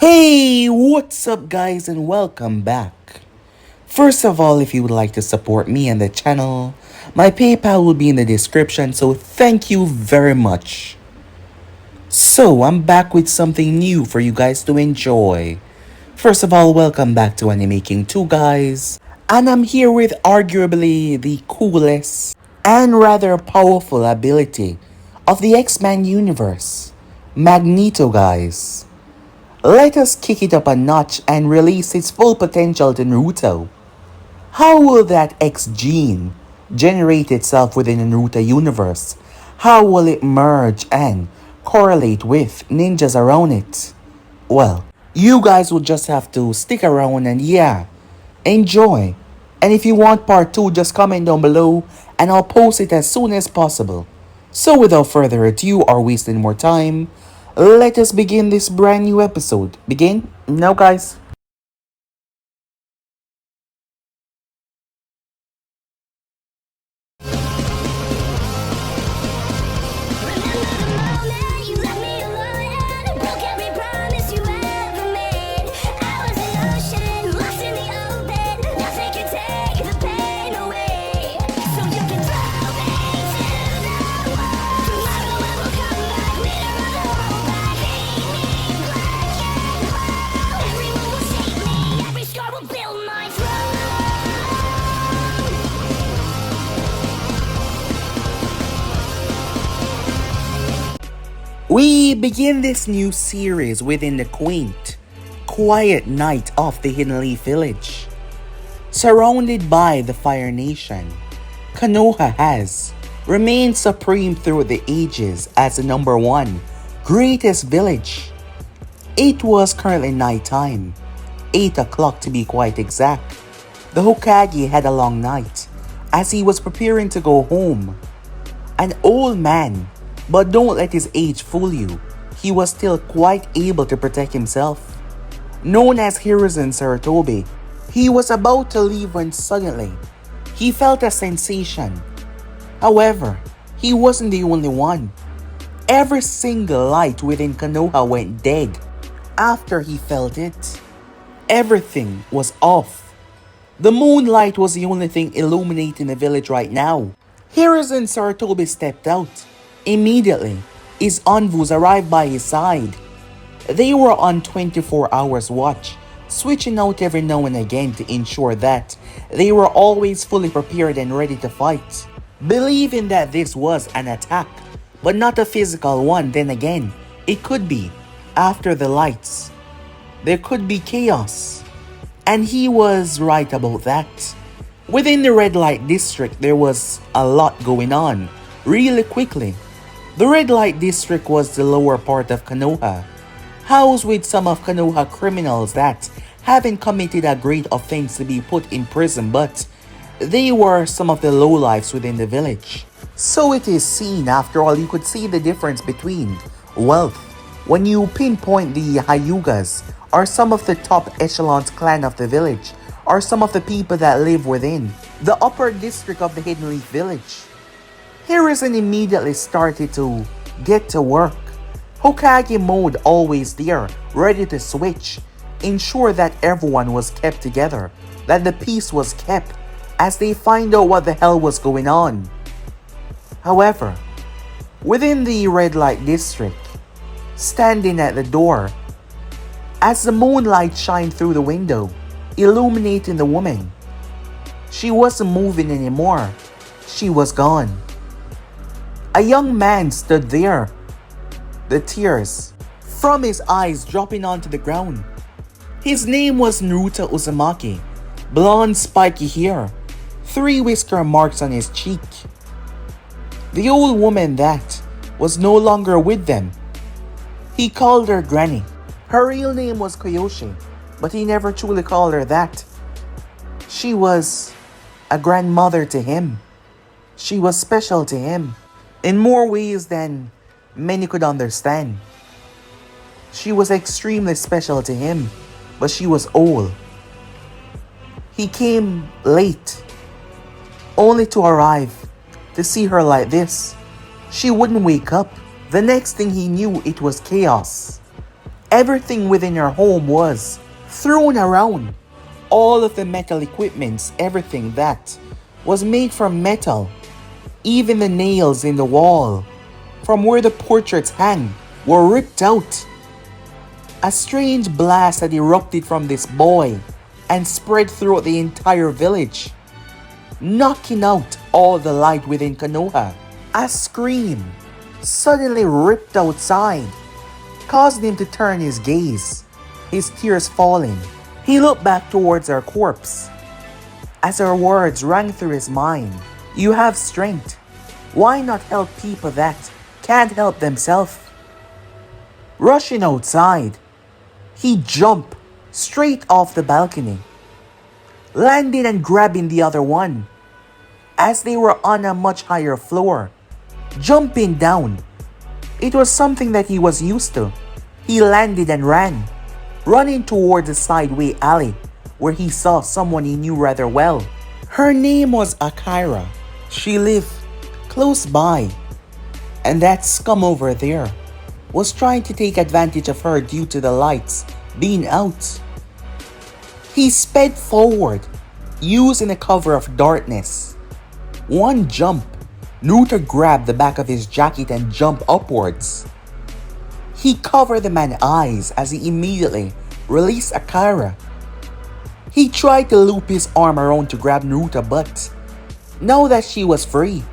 Hey, what's up, guys, and welcome back. First of all, if you would like to support me and the channel, my PayPal will be in the description, so thank you very much. So, I'm back with something new for you guys to enjoy. First of all, welcome back to Animaking 2, guys. And I'm here with arguably the coolest and rather powerful ability of the X-Men universe, Magneto, guys. Let us kick it up a notch and release its full potential to Naruto. How will that X gene generate itself within the Naruto universe? How will it merge and correlate with ninjas around it? Well, you guys will just have to stick around and enjoy. And if you want part 2, just comment down below and I'll post it as soon as possible. So without further ado or wasting more time, let us begin this brand new episode. Begin now, guys. We begin this new series within the quaint, quiet night of the Hidden Leaf Village. Surrounded by the Fire Nation, Konoha has remained supreme through the ages as the #1 greatest village. It was currently nighttime, 8 o'clock to be quite exact. The Hokage had a long night as he was preparing to go home. An old man, but don't let his age fool you. He was still quite able to protect himself. Known as Hiruzen Sarutobi, he was about to leave when suddenly he felt a sensation. However, he wasn't the only one. Every single light within Konoha went dead after he felt it. Everything was off. The moonlight was the only thing illuminating the village right now. Hiruzen Sarutobi stepped out. Immediately, his envoys arrived by his side. They were on 24 hours watch, switching out every now and again to ensure that they were always fully prepared and ready to fight. Believing that this was an attack, but not a physical one, then again, it could be. After the lights, there could be chaos. And he was right about that. Within the red light district, there was a lot going on, really quickly. The red light district was the lower part of Konoha, housed with some of Konoha criminals that haven't committed a great offense to be put in prison, but they were some of the lowlifes within the village. So it is seen, after all, you could see the difference between wealth. When you pinpoint the Hyugas, are some of the top echelons clan of the village, are some of the people that live within the upper district of the Hidden Leaf Village. Hiruzen immediately started to get to work. Hokage mode always there, ready to switch. Ensure that everyone was kept together, that the peace was kept as they find out what the hell was going on. However, within the red light district, standing at the door, as the moonlight shined through the window, illuminating the woman, she wasn't moving anymore. She was gone. A young man stood there, the tears from his eyes dropping onto the ground. His name was Naruto Uzumaki, blonde spiky hair, 3 whisker marks on his cheek. The old woman that was no longer with them. He called her Granny. Her real name was Koyoshi, but he never truly called her that. She was a grandmother to him. She was special to him in more ways than many could understand. She was extremely special to him, but she was old. He came late, only to arrive to see her like this. She wouldn't wake up. The next thing he knew, it was chaos. Everything within her home was thrown around. All of the metal equipments, everything that was made from metal. Even the nails in the wall, from where the portraits hang, were ripped out. A strange blast had erupted from this boy and spread throughout the entire village, knocking out all the light within Konoha. A scream suddenly ripped outside, caused him to turn his gaze, his tears falling. He looked back towards her corpse. As her words rang through his mind, "You have strength. Why not help people that can't help themselves?" Rushing outside, he jumped straight off the balcony, landing and grabbing the other one as they were on a much higher floor. Jumping down, it was something that he was used to. He landed and ran, running towards a sideway alley where he saw someone he knew rather well. Her name was Akira. She lived close by, and that scum over there was trying to take advantage of her due to the lights being out. He sped forward, using the cover of darkness. One jump, Naruto grabbed the back of his jacket and jumped upwards. He covered the man's eyes as he immediately released Akira. He tried to loop his arm around to grab Naruto, but now that she was free,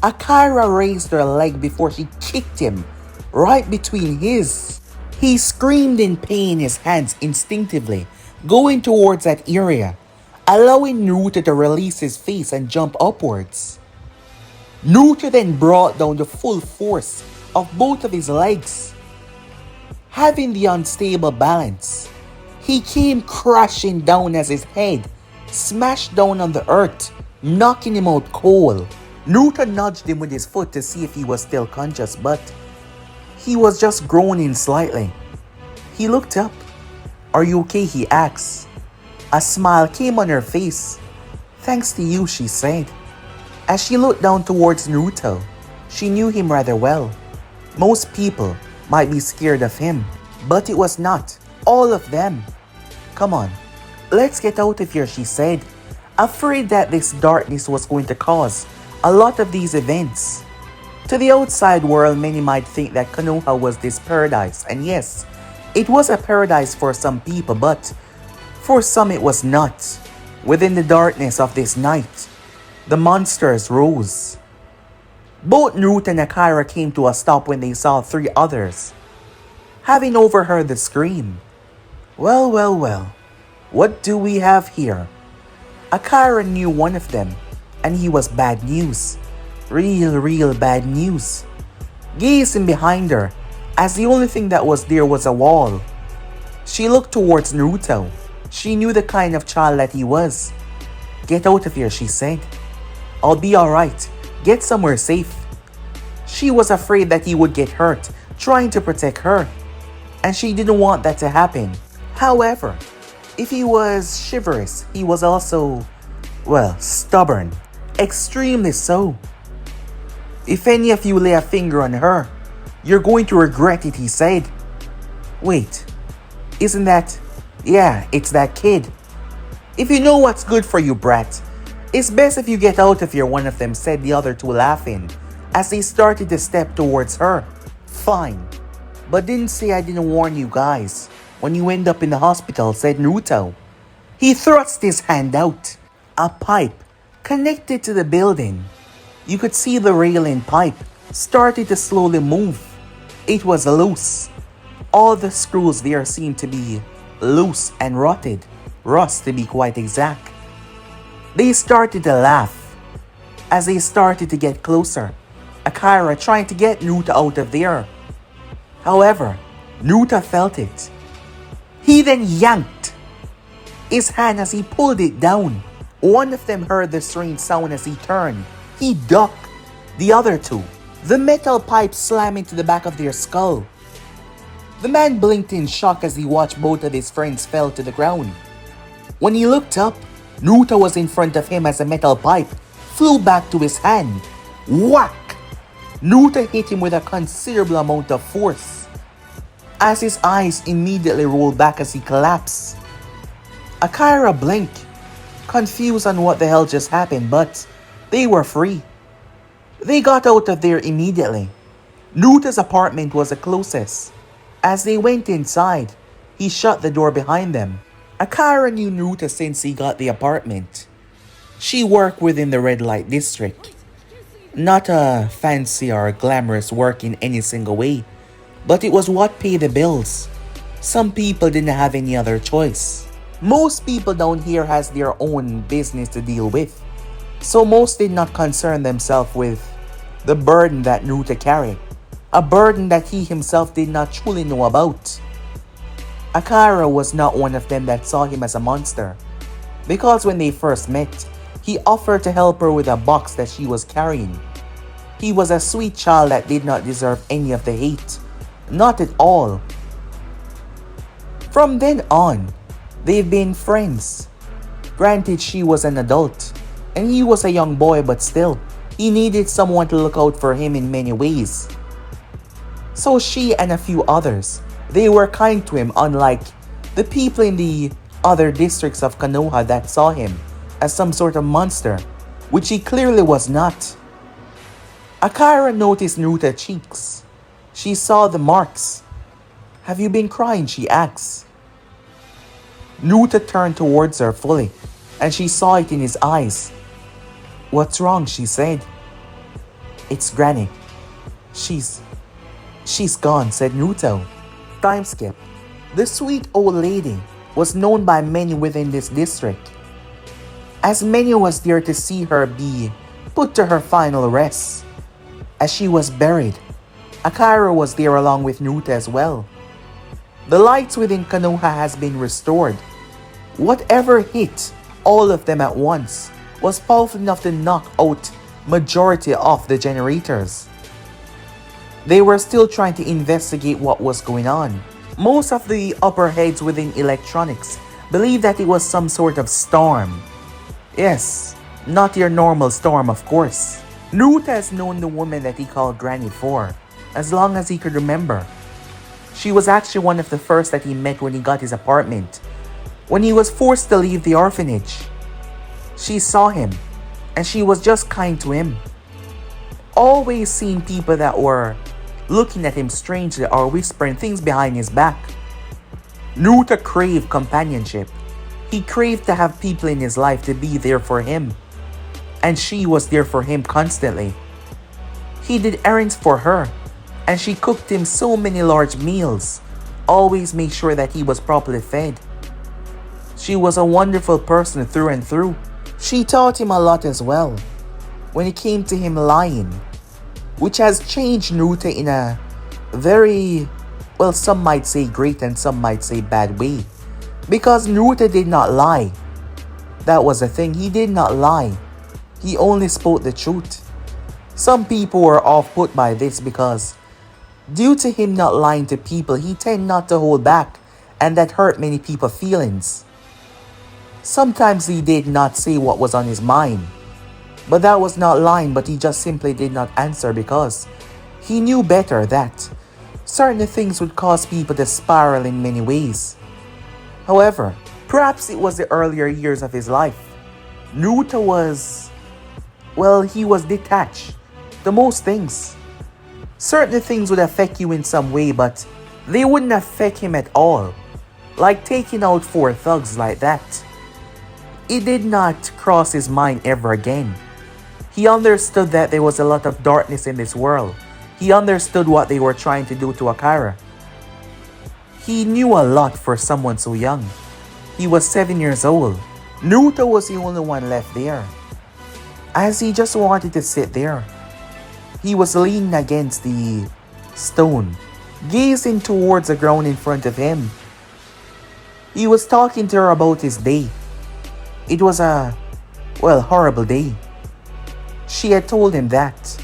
Akira raised her leg before she kicked him right between his. He screamed in pain, his hands instinctively going towards that area, allowing Naruto to release his face and jump upwards. Naruto then brought down the full force of both of his legs. Having the unstable balance, he came crashing down as his head smashed down on the earth, knocking him out cold. Naruto nudged him with his foot to see if he was still conscious, but he was just groaning slightly. He looked up. "Are you okay?" he asked. A smile came on her face. "Thanks to you," she said. As she looked down towards Naruto, she knew him rather well. Most people might be scared of him, but it was not all of them. "Come on, let's get out of here," she said, afraid that this darkness was going to cause a lot of these events. To the outside world, many might think that Konoha was this paradise, and yes, it was a paradise for some people, but for some it was not. Within the darkness of this night, the monsters rose. Both Naruto and Akira came to a stop when they saw three others, having overheard the scream. Well, what do we have here?" Akira knew one of them, and he was bad news. Real bad news. Gazing behind her, as the only thing that was there was a wall. She looked towards Naruto. She knew the kind of child that he was. "Get out of here," she said. "I'll be alright. Get somewhere safe." She was afraid that he would get hurt trying to protect her, and she didn't want that to happen. However, if he was chivalrous, he was also, stubborn. Extremely so. "If any of you lay a finger on her, you're going to regret it," he said. "Wait, isn't that... Yeah, it's that kid. If you know what's good for you, brat, it's best if you get out of here," one of them said, the other two laughing, as they started to step towards her. "Fine, but didn't say I didn't warn you guys when you end up in the hospital," said Naruto. He thrust his hand out. A pipe connected to the building. You could see the railing pipe started to slowly move. It was loose. All the screws there seemed to be loose and rotted. Rust, to be quite exact. They started to laugh as they started to get closer, Akira trying to get Naruto out of there. However, Naruto felt it. He then yanked his hand as he pulled it down. One of them heard the strange sound as he turned. He ducked the other two. The metal pipe slammed into the back of their skull. The man blinked in shock as he watched both of his friends fell to the ground. When he looked up, Naruto was in front of him as a metal pipe flew back to his hand. Whack! Naruto hit him with a considerable amount of force. as his eyes immediately rolled back as he collapsed. Akira blinked, confused on what the hell just happened, but they were free. They got out of there immediately. Nuta's apartment was the closest. As they went inside, he shut the door behind them. Akira knew Naruto since he got the apartment. She worked within the red light district. Not a fancy or glamorous work in any single way, but it was what paid the bills. Some people didn't have any other choice. Most people down here has their own business to deal with, so most did not concern themselves with the burden that Naruto carried. A burden that he himself did not truly know about. Akira was not one of them that saw him as a monster, because when they first met, he offered to help her with a box that she was carrying. He was a sweet child that did not deserve any of the hate, not at all. From then on, they've been friends. Granted, she was an adult, and he was a young boy, but still, he needed someone to look out for him in many ways. So she and a few others, they were kind to him, unlike the people in the other districts of Konoha that saw him as some sort of monster, which he clearly was not. Akira noticed Naruto's cheeks. She saw the marks. "Have you been crying?" she asked. Naruto turned towards her fully, and she saw it in his eyes. "What's wrong?" she said. "It's Granny. She's gone," said Naruto. Time skip. The sweet old lady was known by many within this district, as many was there to see her be put to her final rest. As she was buried, Akira was there along with Naruto as well. The lights within Konoha has been restored. Whatever hit all of them at once was powerful enough to knock out majority of the generators. They were still trying to investigate what was going on. Most of the upper heads within electronics believed that it was some sort of storm. Yes, not your normal storm, of course. Naruto has known the woman that he called Granny for as long as he could remember. She was actually one of the first that he met when he got his apartment, when he was forced to leave the orphanage. She saw him, and she was just kind to him. Always seeing people that were looking at him strangely or whispering things behind his back. Naruto craved companionship. He craved to have people in his life to be there for him. And she was there for him constantly. He did errands for her, and she cooked him so many large meals. Always made sure that he was properly fed. She was a wonderful person through and through. She taught him a lot as well, when it came to him lying, which has changed Naruto in a very, well, some might say great and some might say bad way. Because Naruto did not lie. That was the thing, he did not lie. He only spoke the truth. Some people were off-put by this because due to him not lying to people, he tended not to hold back, and that hurt many people's feelings. Sometimes he did not say what was on his mind. But that was not lying, but he just simply did not answer because he knew better that certain things would cause people to spiral in many ways. However, perhaps it was the earlier years of his life. Naruto was, well, he was detached to most things. Certain things would affect you in some way, but they wouldn't affect him at all. Like taking out 4 thugs like that. It did not cross his mind ever again. He understood that there was a lot of darkness in this world. He understood what they were trying to do to Akira. He knew a lot for someone so young. He was 7 years old. Naruto was the only one left there, as he just wanted to sit there. He was leaning against the stone, gazing towards the ground in front of him. He was talking to her about his day. It was a, well, horrible day. She had told him that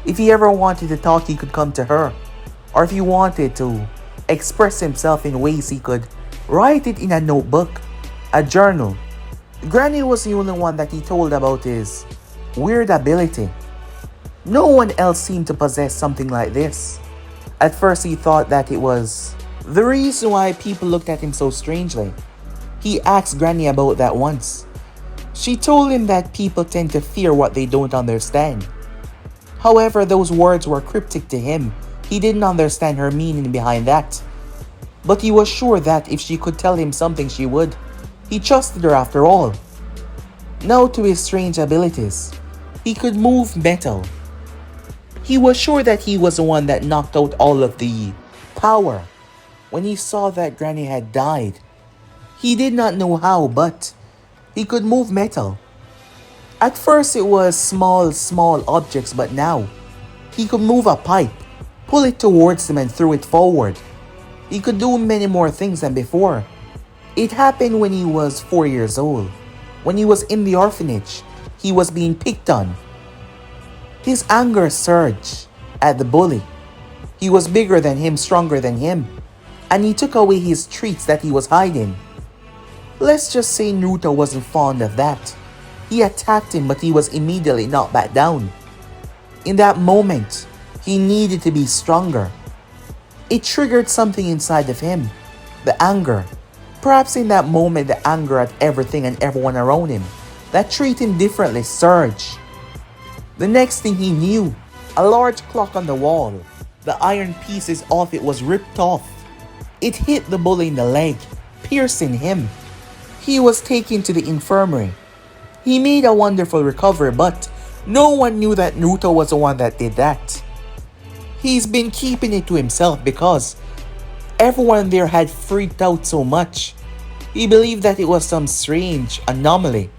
if he ever wanted to talk, he could come to her. Or if he wanted to express himself in ways, he could write it in a notebook, a journal. Granny was the only one that he told about his weird ability. No one else seemed to possess something like this. At first he thought that it was The reason why people looked at him so strangely, he asked Granny about that once. She told him that people tend to fear what they don't understand. However, those words were cryptic to him. He didn't understand her meaning behind that. But he was sure that if she could tell him something, she would. He trusted her after all. Now to his strange abilities. He could move metal. He was sure that he was the one that knocked out all of the power when he saw that Granny had died. He did not know how, but he could move metal. At first it was small objects, but now he could move a pipe, pull it towards him and throw it forward. He could do many more things than before. It happened when he was 4 years old. When he was in the orphanage, he was being picked on. His anger surged at the bully. He was bigger than him, stronger than him, and he took away his treats that he was hiding. Let's just say Naruto wasn't fond of that. He attacked him, but he was immediately knocked back down. In that moment, he needed to be stronger. It triggered something inside of him, the anger. Perhaps in that moment, the anger at everything and everyone around him that treat him differently surged. The next thing he knew, a large clock on the wall, the iron pieces of it was ripped off. It hit the bully in the leg, piercing him. He was taken to the infirmary. He made a wonderful recovery, but no one knew that Naruto was the one that did that. He's been keeping it to himself because everyone there had freaked out so much. He believed that it was some strange anomaly.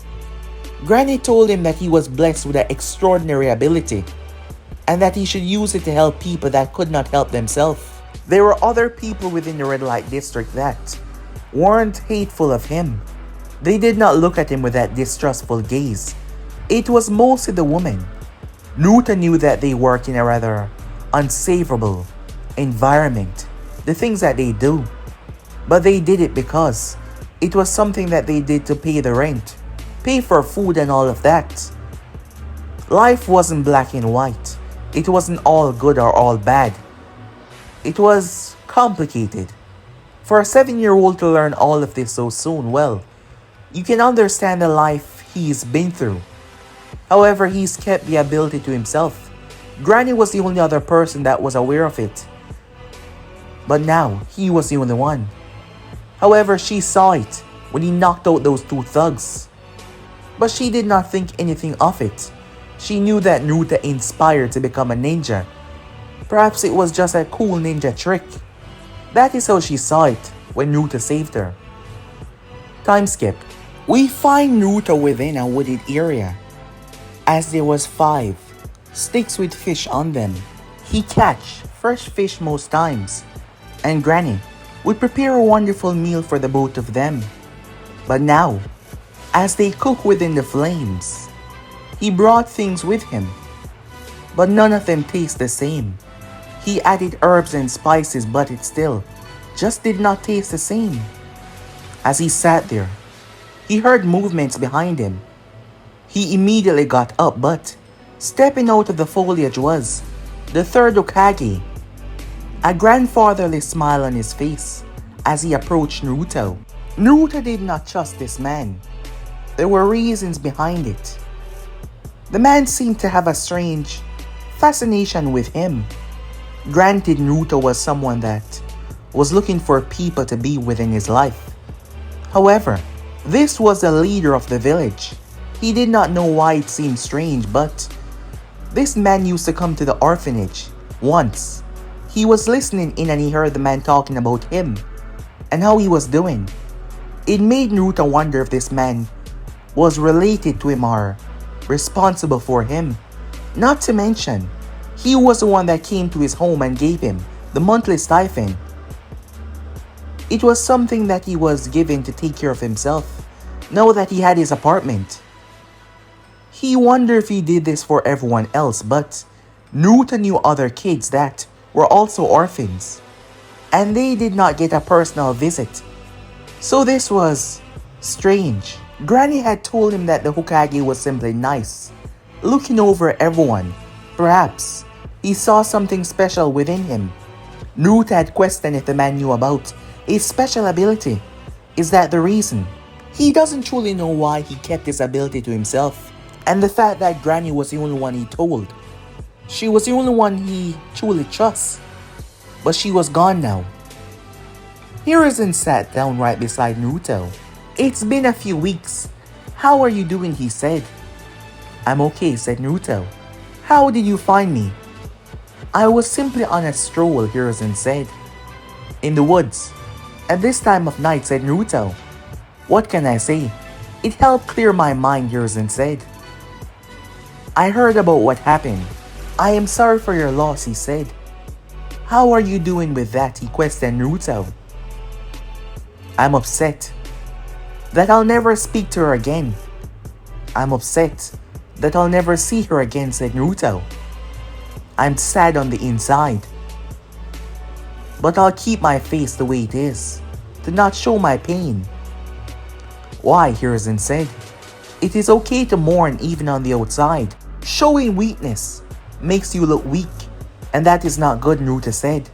Granny told him that he was blessed with an extraordinary ability and that he should use it to help people that could not help themselves. There were other people within the red light district that weren't hateful of him. They did not look at him with that distrustful gaze. It was mostly the women. Naruto knew that they worked in a rather unsavourable environment, the things that they do. But they did it because it was something that they did to pay the rent, pay for food and all of that. Life wasn't black and white. It wasn't all good or all bad. It was complicated. For a 7-year-old to learn all of this so soon, well, you can understand the life he's been through. However, he's kept the ability to himself. Granny was the only other person that was aware of it. But now, he was the only one. However, she saw it when he knocked out those 2 thugs. But she did not think anything of it. She knew that Naruto inspired to become a ninja. Perhaps it was just a cool ninja trick. That is how she saw it when Naruto saved her. Time skip. We find Naruto within a wooded area, as there was 5 sticks with fish on them. He catch fresh fish most times, and Granny would prepare a wonderful meal for the both of them. But now, as they cook within the flames, he brought things with him, but none of them taste the same. He added herbs and spices, but it still just did not taste the same. As he sat there, he heard movements behind him. He immediately got up, but stepping out of the foliage was the 3rd Hokage, a grandfatherly smile on his face as he approached Naruto. Naruto did not trust this man. There were reasons behind it. The man seemed to have a strange fascination with him. Granted, Naruto was someone that was looking for people to be within his life. However, this was the leader of the village. He did not know why it seemed strange, but this man used to come to the orphanage once. He was listening in and he heard the man talking about him and how he was doing. It made Naruto wonder if this man was related to him or responsible for him. Not to mention, he was the one that came to his home and gave him the monthly stipend. It was something that he was given to take care of himself, now that he had his apartment. He wondered if he did this for everyone else, but Naruto knew other kids that were also orphans, and they did not get a personal visit. So this was strange. Granny had told him that the Hokage was simply nice, looking over everyone. Perhaps he saw something special within him. Naruto had questioned if the man knew about a special ability. Is that the reason? He doesn't truly know why he kept this ability to himself, and the fact that Granny was the only one he told. She was the only one he truly trusts, but she was gone now. Hiruzen sat down right beside Naruto. It's been a few weeks. How are you doing, he said. I'm okay, said Naruto. How did you find me? I was simply on a stroll, Hiruzen said. In the woods. At this time of night, said Naruto. What can I say? It helped clear my mind, Hiruzen said. I heard about what happened. I am sorry for your loss, he said. How are you doing with that, he questioned Naruto. I'm upset that I'll never speak to her again. I'm upset that I'll never see her again, said Naruto. I'm sad on the inside. But I'll keep my face the way it is, to not show my pain. Why, Hiruzen said. It is okay to mourn even on the outside. Showing weakness makes you look weak, and that is not good, Naruto said.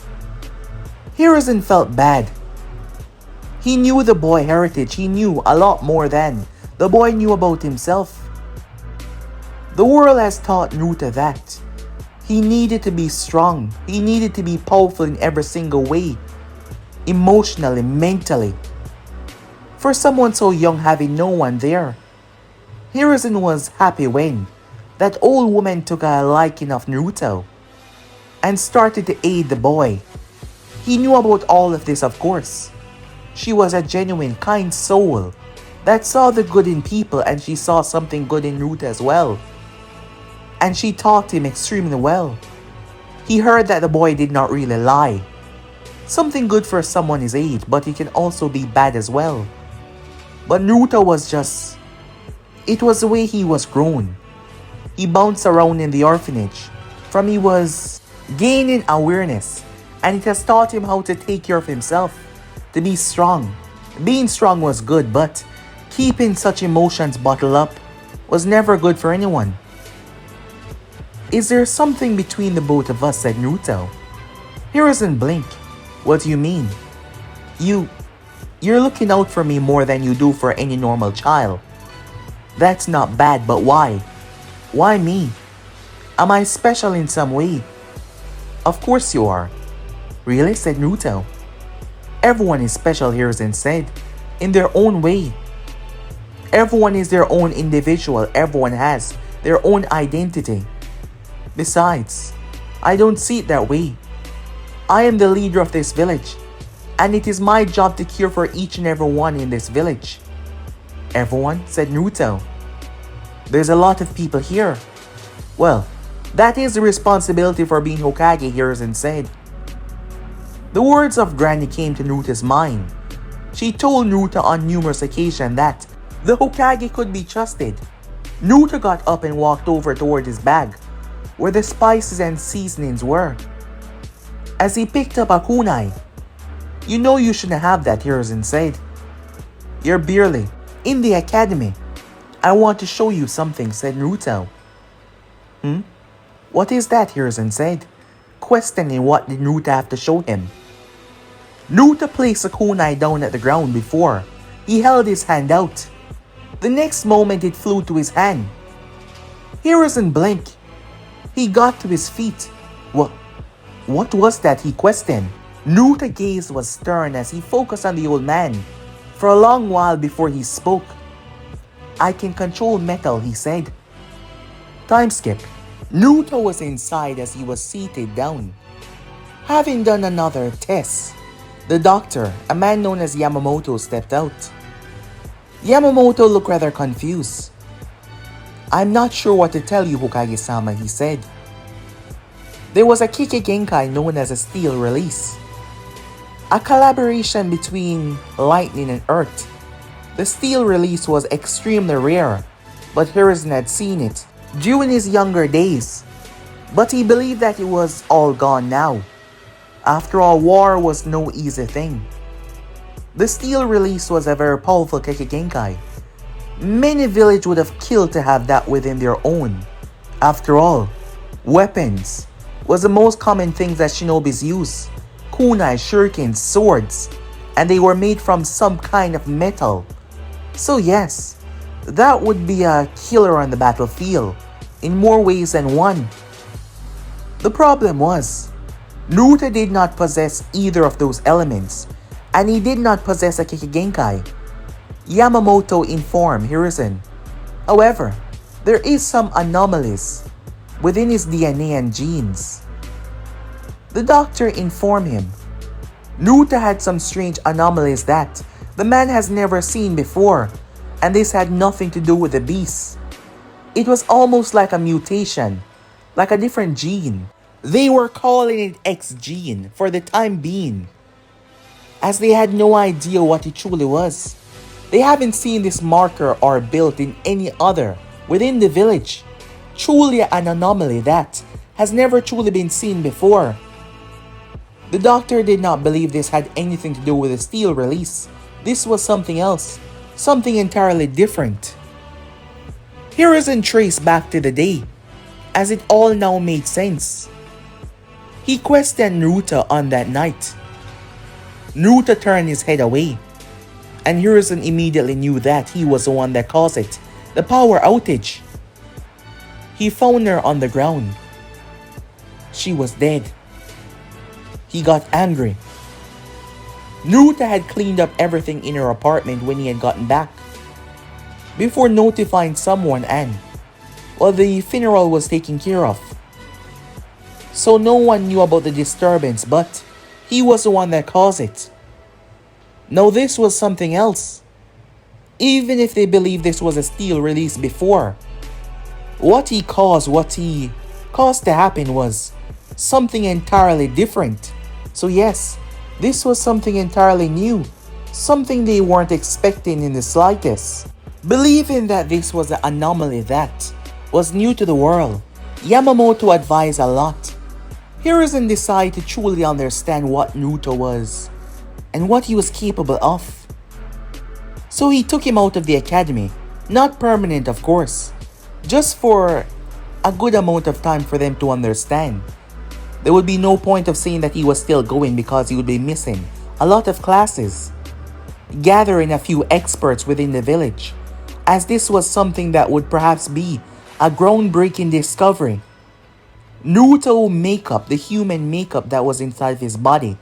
Hiruzen felt bad. He knew the boy heritage. He knew a lot more than the boy knew about himself. The world has taught Naruto that he needed to be strong. He needed to be powerful in every single way. Emotionally, mentally. For someone so young having no one there. Hiruzen was happy when that old woman took a liking of Naruto and started to aid the boy. He knew about all of this, of course. She was a genuine, kind soul that saw the good in people, and she saw something good in Naruto as well. And she taught him extremely well. He heard that the boy did not really lie. Something good for someone his age, but it can also be bad as well. But Naruto was just... it was the way he was grown. He bounced around in the orphanage from he was gaining awareness, and it has taught him how to take care of himself, to be strong. Being strong was good, but keeping such emotions bottled up was never good for anyone. Is there something between the both of us, said Naruto. Hiruzen blinked. What do you mean? You're looking out for me more than you do for any normal child. That's not bad, but why? Why me? Am I special in some way? Of course you are. Really, said Naruto. Everyone is special, Hiruzen said, in their own way. Everyone is their own individual. Everyone has their own identity. Besides, I don't see it that way. I am the leader of this village, and it is my job to care for each and every one in this village. Everyone, said Naruto. There's a lot of people here. Well, that is the responsibility for being Hokage, Hiruzen said. The words of Granny came to Naruto's mind. She told Naruto on numerous occasions that the Hokage could be trusted. Naruto got up and walked over toward his bag, where the spices and seasonings were. As he picked up a kunai, you know you shouldn't have that, Hiruzen said. You're barely in the academy. I want to show you something, said Naruto. What is that, Hiruzen said, questioning what did Naruto have to show him. Naruto placed a kunai down at the ground before he held his hand out. The next moment it flew to his hand. Hiruzen blinked. He got to his feet. What was that, he questioned. Naruto's gaze was stern as he focused on the old man for a long while before he spoke. I can control metal, he said. Time skip. Naruto was inside as he was seated down. Having done another test, the doctor, a man known as Yamamoto, stepped out. Yamamoto looked rather confused. I'm not sure what to tell you, Hokage-sama, he said. There was a Kike Genkai known as a steel release, a collaboration between lightning and earth. The steel release was extremely rare, but Hiruzen had seen it during his younger days, but he believed that it was all gone now. After all, war was no easy thing. The steel release was a very powerful Kike Genkai. Many villages would have killed to have that within their own. After all, weapons was the most common thing that shinobis use. kunai, shurikens, swords, and they were made from some kind of metal. So yes, that would be a killer on the battlefield, in more ways than one. The problem was, Naruto did not possess either of those elements, and he did not possess a Kikigenkai. Yamamoto informed Hiruzen. However, there is some anomalies within his DNA and genes. The doctor informed him Naruto had some strange anomalies that the man has never seen before, and this had nothing to do with the beast. It was almost like a mutation, like a different gene. They were calling it X gene for the time being, as they had no idea what it truly was. They haven't seen this marker or built in any other within the village. Truly an anomaly that has never truly been seen before. The doctor did not believe this had anything to do with the steel release. This was something else, something entirely different. Hiruzen traced back to the day, as it all now made sense. He questioned Naruto on that night. Naruto turned his head away, and Hiruzen immediately knew that he was the one that caused it, the power outage. He found her on the ground. She was dead. He got angry. Naruto had cleaned up everything in her apartment when he had gotten back, before notifying someone and, well, the funeral was taken care of. So no one knew about the disturbance, but he was the one that caused it. Now this was something else. Even if they believed this was a steel release before, what he caused to happen was something entirely different. So yes, this was something entirely new, something they weren't expecting in the slightest. Believing that this was an anomaly that was new to the world, Yamamoto advised a lot. Hiruzen decided to truly understand what Naruto was and what he was capable of. So he took him out of the academy, not permanent of course, just for a good amount of time for them to understand. There would be no point of saying that he was still going because he would be missing a lot of classes, gathering a few experts within the village, as this was something that would perhaps be a groundbreaking discovery. Naruto makeup, the human makeup that was inside his body,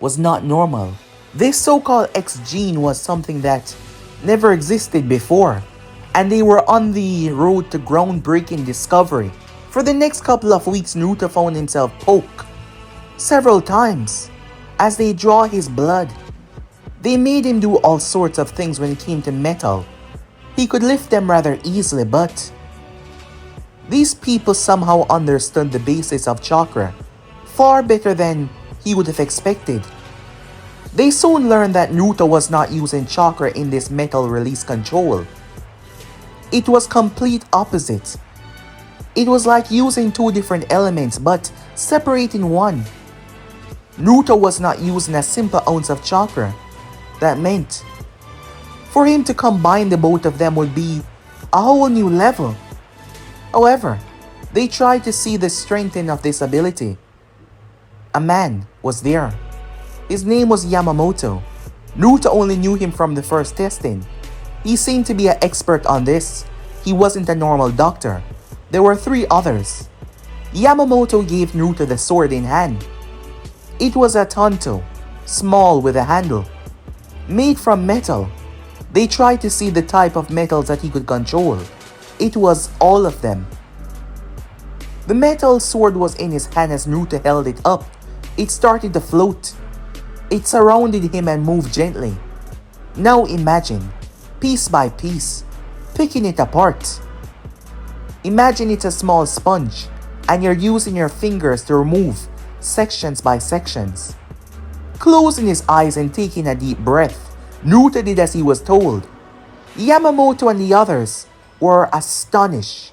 was not normal. This so-called X gene was something that never existed before, and they were on the road to groundbreaking discovery. For the next couple of weeks, Naruto found himself poked several times as they draw his blood. They made him do all sorts of things when it came to metal. He could lift them rather easily, but these people somehow understood the basis of chakra far better than he would have expected. They soon learned that Naruto was not using chakra in this metal release control. It was complete opposite. It was like using two different elements but separating one. Naruto was not using a simple ounce of chakra. That meant for him to combine the both of them would be a whole new level. However, they tried to see the strengthening of this ability. A man was there. His name was Yamamoto. Naruto only knew him from the first testing. He seemed to be an expert on this. He wasn't a normal doctor. There were three others. Yamamoto gave Naruto the sword in hand. It was a tanto, small with a handle, made from metal. They tried to see the type of metals that he could control. It was all of them. The metal sword was in his hand as Naruto held it up. It started to float. It surrounded him and moved gently. Now imagine, piece by piece, picking it apart. Imagine it's a small sponge and you're using your fingers to remove sections by sections. Closing his eyes and taking a deep breath, Naruto did as he was told. Yamamoto and the others were astonished.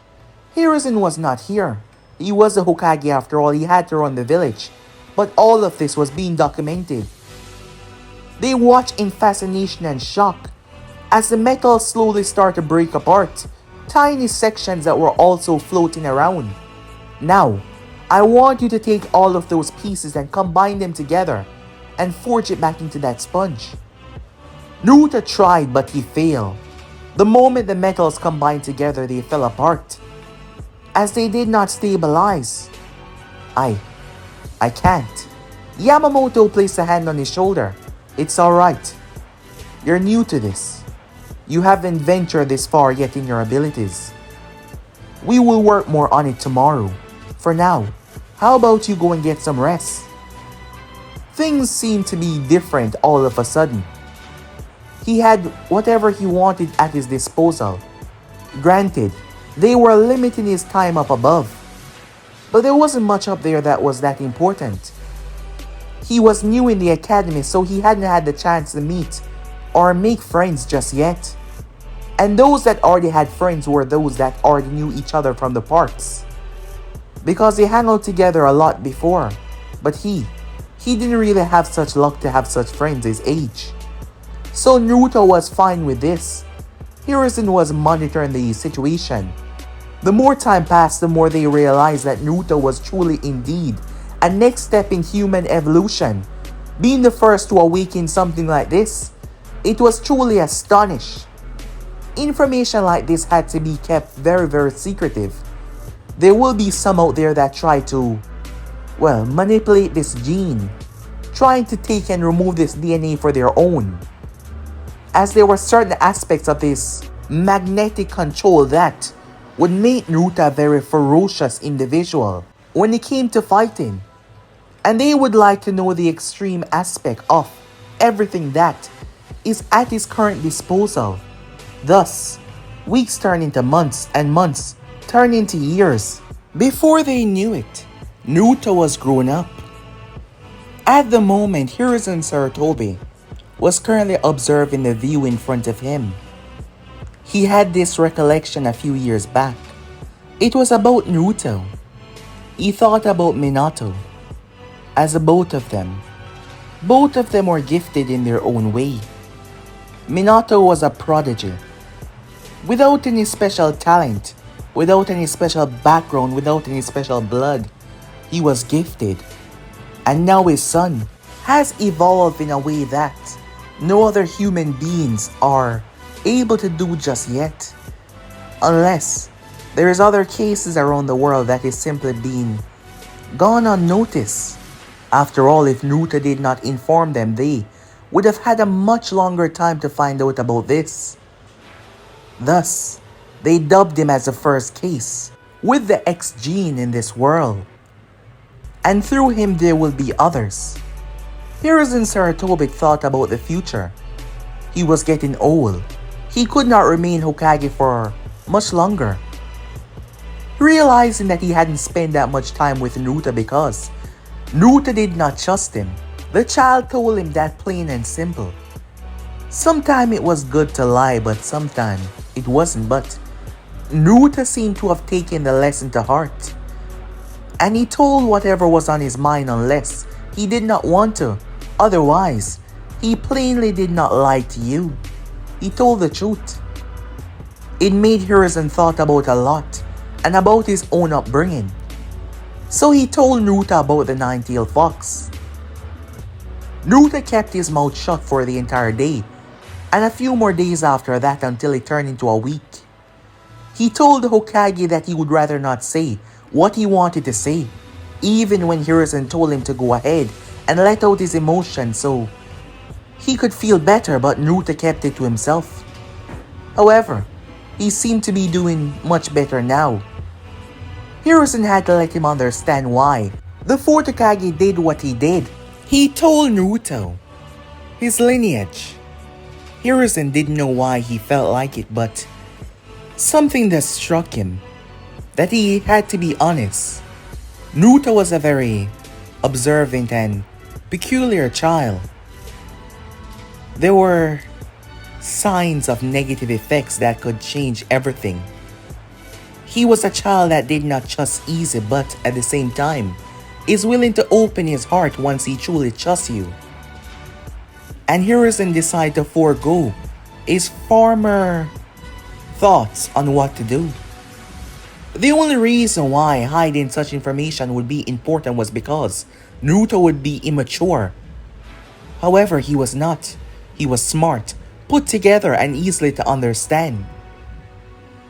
Hiruzen was not here. He was a Hokage after all, he had to run the village. But all of this was being documented. They watched in fascination and shock as the metal slowly started to break apart. Tiny sections that were also floating around. Now, I want you to take all of those pieces and combine them together and forge it back into that sponge. Naruto tried, but he failed. The moment the metals combined together, they fell apart, as they did not stabilize. I can't. Yamamoto placed a hand on his shoulder. It's alright. You're new to this. You haven't ventured this far yet in your abilities. We will work more on it tomorrow. For now, how about you go and get some rest? Things seemed to be different all of a sudden. He had whatever he wanted at his disposal. Granted, they were limiting his time up above, but there wasn't much up there that was that important. He was new in the academy, so he hadn't had the chance to meet or make friends just yet. And those that already had friends were those that already knew each other from the parks, because they hung out together a lot before. But he didn't really have such luck to have such friends his age. So Naruto was fine with this. Hiruzen was monitoring the situation. The more time passed, the more they realized that Naruto was truly indeed a next step in human evolution. Being the first to awaken something like this, it was truly astonishing. Information like this had to be kept very, very secretive. There will be some out there that try to, manipulate this gene, trying to take and remove this DNA for their own, as there were certain aspects of this magnetic control that would make Naruto a very ferocious individual when it came to fighting. And they would like to know the extreme aspect of everything that is at his current disposal. Thus, weeks turn into months and months turn into years. Before they knew it, Naruto was grown up. At the moment, Hiruzen Sarutobi was currently observing the view in front of him. He had this recollection a few years back. It was about Naruto. He thought about Minato, as both of them were gifted in their own way. Minato was a prodigy, without any special talent, without any special background, without any special blood. He was gifted. And now his son has evolved in a way that no other human beings are able to do just yet. Unless there is other cases around the world that is simply being gone unnoticed. After all, if Naruto did not inform them, they would have had a much longer time to find out about this. Thus, they dubbed him as the first case with the X gene in this world. And through him there will be others. Hiruzen Sarutobi thought about the future. He was getting old. He could not remain Hokage for much longer. Realizing that he hadn't spent that much time with Naruto because Naruto did not trust him, the child told him that plain and simple. Sometimes it was good to lie, but sometimes it wasn't. But Naruto seemed to have taken the lesson to heart, and he told whatever was on his mind unless he did not want to. Otherwise, he plainly did not lie to you. He told the truth. It made Hiruzen thought about a lot and about his own upbringing. So he told Naruto about the nine-tailed fox. Naruto kept his mouth shut for the entire day, and a few more days after that until it turned into a week. He told the Hokage that he would rather not say what he wanted to say, even when Hiruzen told him to go ahead and let out his emotions so he could feel better, but Naruto kept it to himself. However, he seemed to be doing much better now. Hiruzen had to let him understand why the fourth Hokage did what he did. He told Naruto his lineage. Hiruzen didn't know why he felt like it, but something that struck him, that he had to be honest. Naruto was a very observant and peculiar child. There were signs of negative effects that could change everything. He was a child that did not trust easy, but at the same time is willing to open his heart once he truly trusts you. And Hiruzen decided to forego his former thoughts on what to do. The only reason why hiding such information would be important was because Naruto would be immature. However, he was not. He was smart, put together, and easily to understand.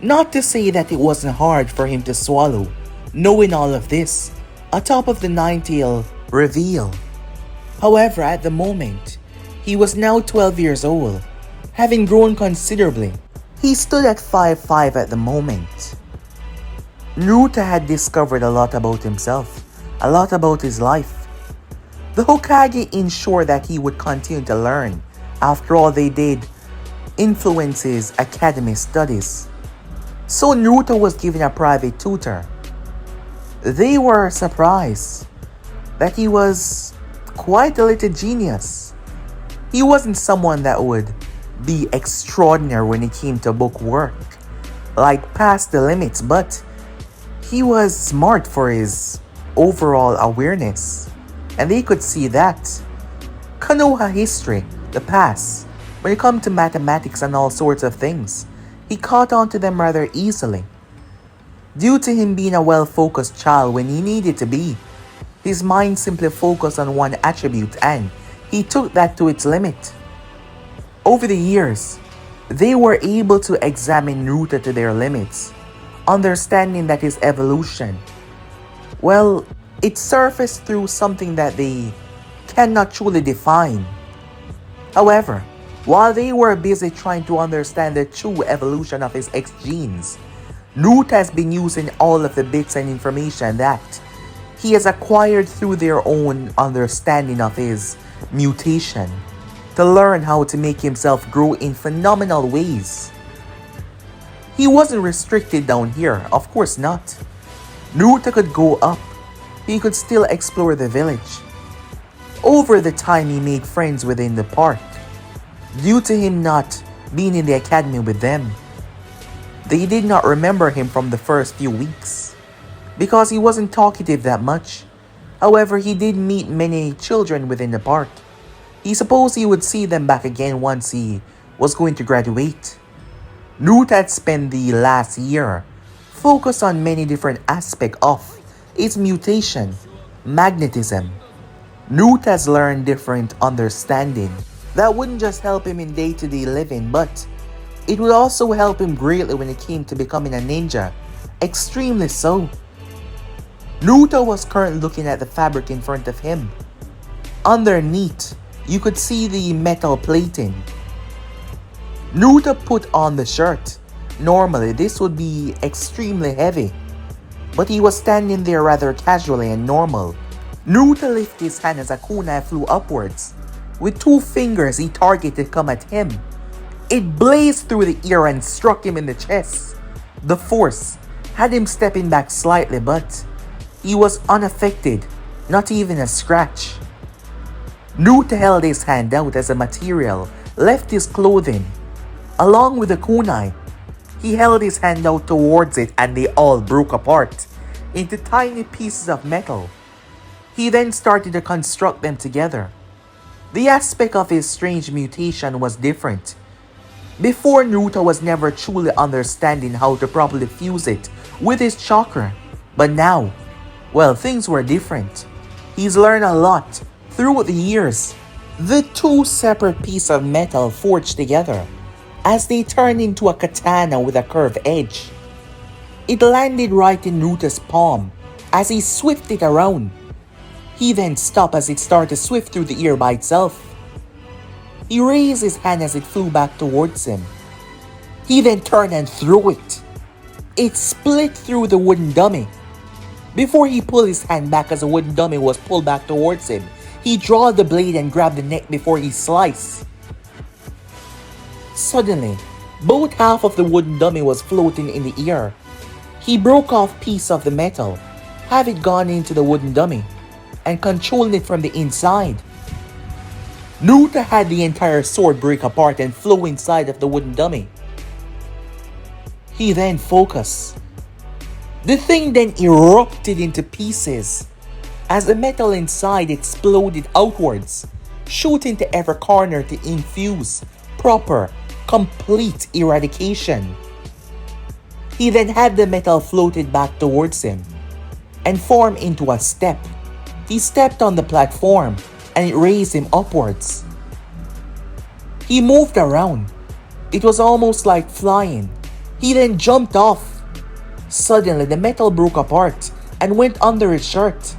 Not to say that it wasn't hard for him to swallow, knowing all of this, atop of the Nine-Tail reveal. However, at the moment, he was now 12 years old, having grown considerably. He stood at 5'5" at the moment. Naruto had discovered a lot about himself, a lot about his life. The Hokage ensured that he would continue to learn. After all, they did influence his academy studies. So Naruto was given a private tutor. They were surprised that he was quite a little genius. He wasn't someone that would be extraordinary when it came to book work, like past the limits, but he was smart for his overall awareness, and they could see that. Konoha history, the past, when it comes to mathematics and all sorts of things, he caught on to them rather easily. Due to him being a well-focused child when he needed to be, his mind simply focused on one attribute and he took that to its limit. Over the years, they were able to examine Naruto to their limits, understanding that his evolution, well, it surfaced through something that they cannot truly define. However, while they were busy trying to understand the true evolution of his X genes, Naruto has been using all of the bits and information that he has acquired through their own understanding of his mutation to learn how to make himself grow in phenomenal ways. He wasn't restricted down here, of course not. Naruto could go up. He could still explore the village. Over the time, he made friends within the park. Due to him not being in the academy with them, they did not remember him from the first few weeks because he wasn't talkative that much. However, he did meet many children within the park. He supposed he would see them back again once he was going to graduate. Naruto had spent the last year focused on many different aspects of its mutation, magnetism. Naruto has learned different understanding that wouldn't just help him in day-to-day living, but it would also help him greatly when it came to becoming a ninja, extremely so. Naruto was currently looking at the fabric in front of him. Underneath, you could see the metal plating. Naruto put on the shirt. Normally, this would be extremely heavy, but he was standing there rather casually and normal. Naruto lifted his hand as a kunai flew upwards. With 2 fingers, he targeted come at him. It blazed through the ear and struck him in the chest. The force had him stepping back slightly, but he was unaffected, not even a scratch. Naruto held his hand out as a material left his clothing. Along with the kunai, he held his hand out towards it and they all broke apart into tiny pieces of metal. He then started to construct them together. The aspect of his strange mutation was different. Before, Naruto was never truly understanding how to properly fuse it with his chakra. But now, well, things were different. He's learned a lot throughout the years. The 2 separate pieces of metal forged together as they turned into a katana with a curved edge. It landed right in Naruto's palm as he swifted it around. He then stopped as it started to swift through the ear by itself. He raised his hand as it flew back towards him. He then turned and threw it. It split through the wooden dummy. Before he pulled his hand back as the wooden dummy was pulled back towards him, he drew the blade and grabbed the neck before he sliced. Suddenly, both half of the wooden dummy was floating in the air. He broke off a piece of the metal, have it gone into the wooden dummy, and controlling it from the inside. Naruto had the entire sword break apart and flow inside of the wooden dummy. He then focused. The thing then erupted into pieces as the metal inside exploded outwards, shooting to every corner to infuse proper, complete eradication. He then had the metal floated back towards him and formed into a step. He stepped on the platform and it raised him upwards. He moved around. It was almost like flying. He then jumped off. Suddenly, the metal broke apart and went under his shirt.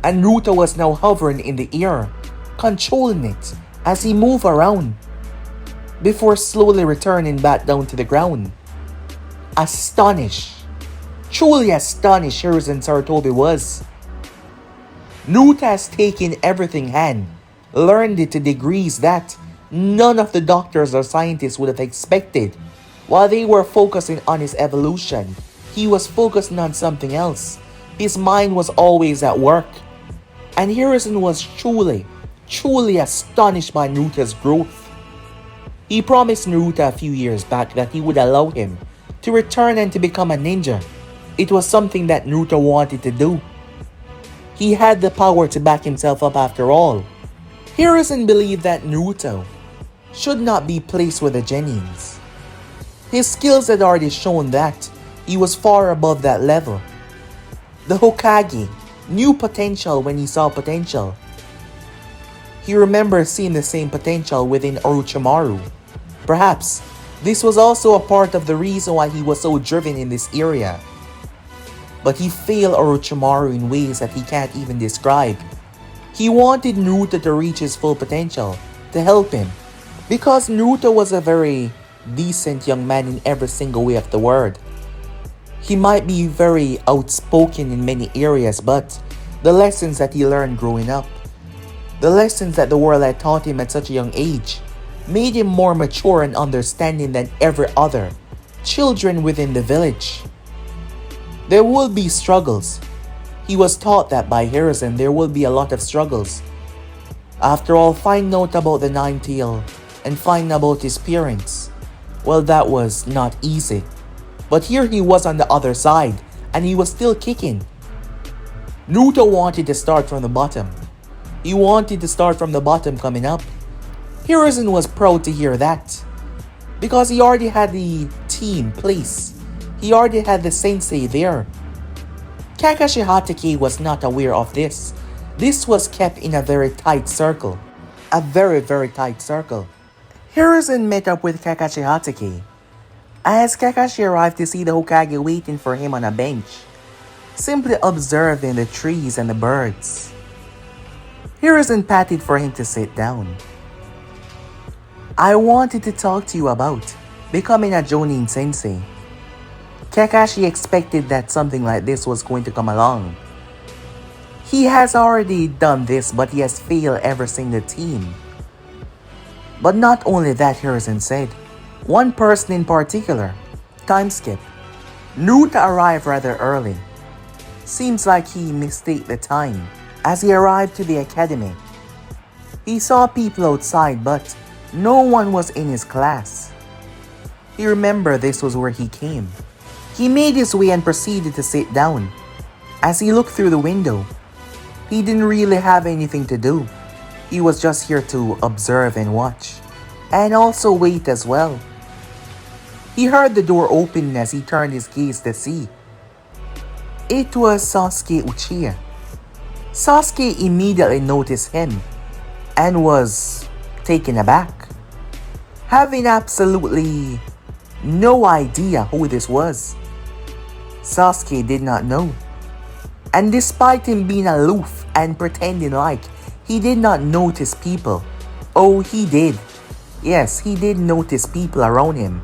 And Naruto was now hovering in the air, controlling it as he moved around, before slowly returning back down to the ground. Astonished. Truly astonished Hiruzen Sarutobi was. Naruto has taken everything in hand, learned it to degrees that none of the doctors or scientists would have expected. While they were focusing on his evolution, he was focusing on something else. His mind was always at work. And Hiruzen was truly astonished by Naruto's growth. He promised Naruto a few years back that he would allow him to return and to become a ninja. It was something that Naruto wanted to do. He had the power to back himself up after all. Hiruzen believed that Naruto should not be placed with the Genins. His skills had already shown that he was far above that level. The Hokage knew potential when he saw potential. He remembers seeing the same potential within Orochimaru. Perhaps this was also a part of the reason why he was so driven in this area. But he failed Orochimaru in ways that he can't even describe. He wanted Naruto to reach his full potential, to help him, because Naruto was a very decent young man in every single way of the word. He might be very outspoken in many areas, but the lessons that he learned growing up, the lessons that the world had taught him at such a young age, made him more mature and understanding than every other children within the village. There will be struggles. He was taught that by Hiruzen. There will be a lot of struggles. After all, find out about the Nine-Tail and find about his parents. Well, that was not easy. But here he was on the other side, and he was still kicking. Naruto wanted to start from the bottom. He wanted to start from the bottom coming up. Hiruzen was proud to hear that, because he already had the team placed. He already had the sensei there. Kakashi Hatake was not aware of this. This was kept in a very tight circle. A very tight circle. Hiruzen met up with Kakashi Hatake. As Kakashi arrived to see the Hokage waiting for him on a bench, simply observing the trees and the birds. Hiruzen patted for him to sit down. I wanted to talk to you about becoming a Jonin sensei. Kakashi expected that something like this was going to come along. He has already done this, but he has failed every single team. But not only that, Hiruzen said. One person in particular, time skip. Naruto arrived rather early. Seems like he mistaked the time. As he arrived to the academy, he saw people outside, but no one was in his class. He remembered this was where he came. He made his way and proceeded to sit down. As he looked through the window, he didn't really have anything to do. He was just here to observe and watch, and also wait as well. He heard the door open as he turned his gaze to see. It was Sasuke Uchiha. Sasuke immediately noticed him and was taken aback, having absolutely no idea who this was. Sasuke did not know. And despite him being aloof and pretending like he did not notice people, oh, he did. Yes, he did notice people around him.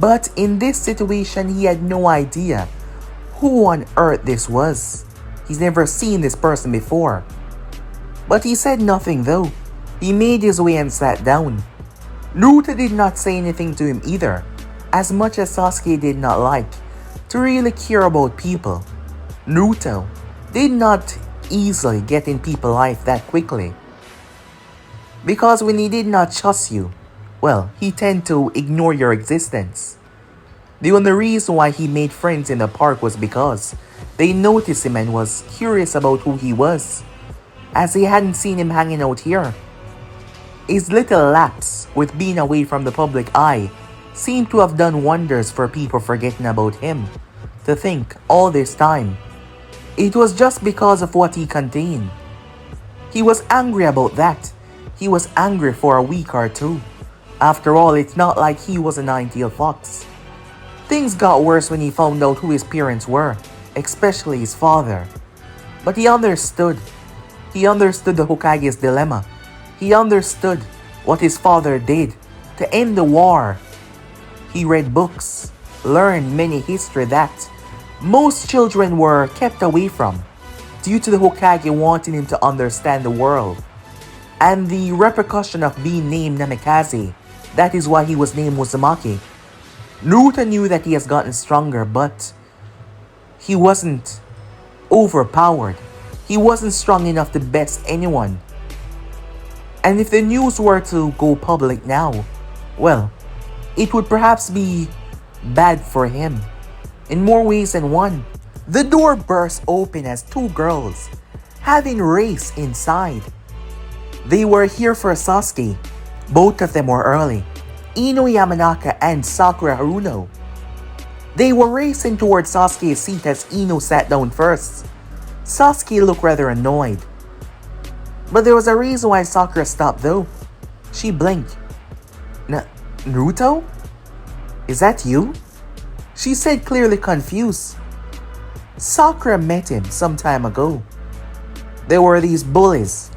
But in this situation, he had no idea who on earth this was. He's never seen this person before. But he said nothing though. He made his way and sat down. Naruto did not say anything to him either, as much as Sasuke did not like to really care about people. Naruto did not easily get in people's life that quickly. Because when he did not trust you, well, he tend to ignore your existence. The only reason why he made friends in the park was because they noticed him and was curious about who he was, as they hadn't seen him hanging out here. His little lapse with being away from the public eye seemed to have done wonders for people forgetting about him. To think, all this time, it was just because of what he contained. He was angry about that. He was angry for a week or two. After all, it's not like he was a nine-tailed fox. Things got worse when he found out who his parents were, especially his father. But he understood. He understood the Hokage's dilemma. He understood what his father did to end the war. He read books, learned many history that most children were kept away from due to the Hokage wanting him to understand the world. And the repercussion of being named Namikaze, that is why he was named Uzumaki. Naruto knew that he has gotten stronger, but he wasn't overpowered. He wasn't strong enough to best anyone. And if the news were to go public now, well, it would perhaps be bad for him in more ways than one. The door burst open as two girls, having race inside. They were here for Sasuke. Both of them were early. Ino Yamanaka and Sakura Haruno. They were racing towards Sasuke's seat as Ino sat down first. Sasuke looked rather annoyed. But there was a reason why Sakura stopped though. She blinked. Naruto? Is that you? She said, clearly confused. Sakura met him some time ago. There were these bullies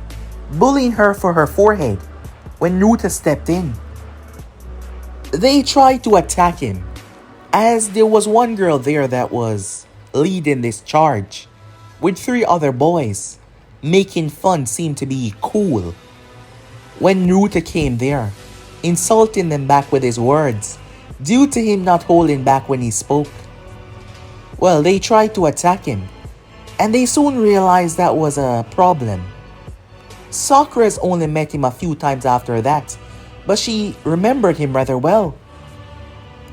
bullying her for her forehead when Naruto stepped in. They tried to attack him, as there was one girl there that was leading this charge with three other boys, making fun seem to be cool. When Naruto came there, insulting them back with his words, due to him not holding back when he spoke. Well, they tried to attack him, and they soon realized that was a problem. Sakura's only met him a few times after that, but she remembered him rather well.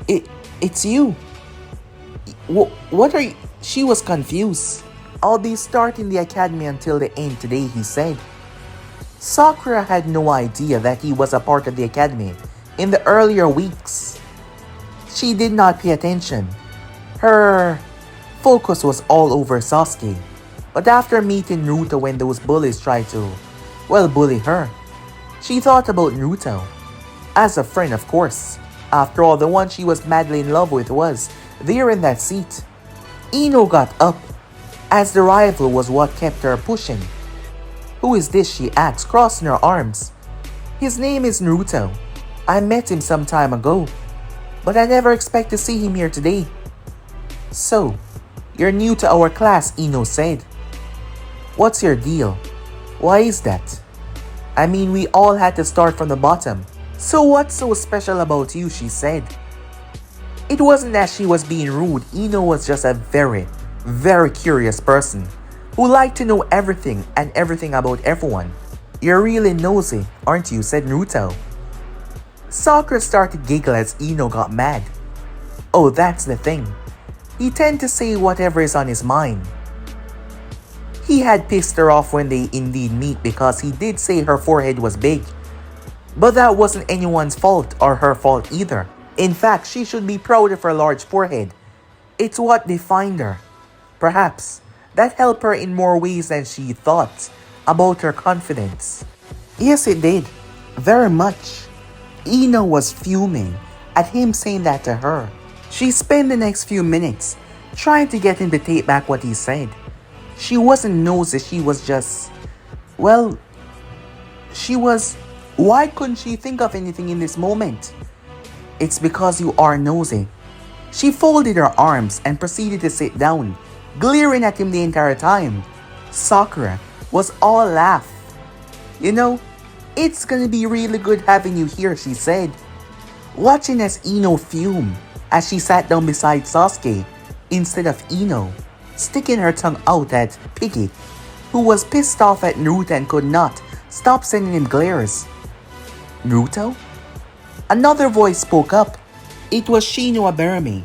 It's you. What are you? She was confused. I'll be starting the academy until the end today, he said. Sakura had no idea that he was a part of the academy in the earlier weeks. She did not pay attention. Her focus was all over Sasuke. But after meeting Naruto when those bullies tried to, bully her, she thought about Naruto. As a friend, of course. After all, the one she was madly in love with was there in that seat. Ino got up, as the rival was what kept her pushing. Who is this, she asked, crossing her arms. His name is Naruto. I met him some time ago, but I never expect to see him here today. So, you're new to our class, Ino said. What's your deal? Why is that? I mean, we all had to start from the bottom. So what's so special about you, she said. It wasn't that she was being rude. Ino was just a very, very curious person who liked to know everything and everything about everyone. You're really nosy, aren't you, said Naruto. Sakura started to giggle as Ino got mad. Oh, that's the thing. He tended to say whatever is on his mind. He had pissed her off when they indeed meet because he did say her forehead was big. But that wasn't anyone's fault or her fault either. In fact, she should be proud of her large forehead. It's what defined her. Perhaps that helped her in more ways than she thought about her confidence. Yes, it did. Very much. Ino was fuming at him saying that to her. She spent the next few minutes trying to get him to take back what he said. She wasn't nosy, she was just... Why couldn't she think of anything in this moment? It's because you are nosy. She folded her arms and proceeded to sit down, glaring at him the entire time. Sakura was all laugh. You know, it's gonna be really good having you here, she said, watching as Ino fume as she sat down beside Sasuke instead of Ino, sticking her tongue out at Piggy, who was pissed off at Naruto and could not stop sending him glares. Naruto? Another voice spoke up. It was Shino Aberami.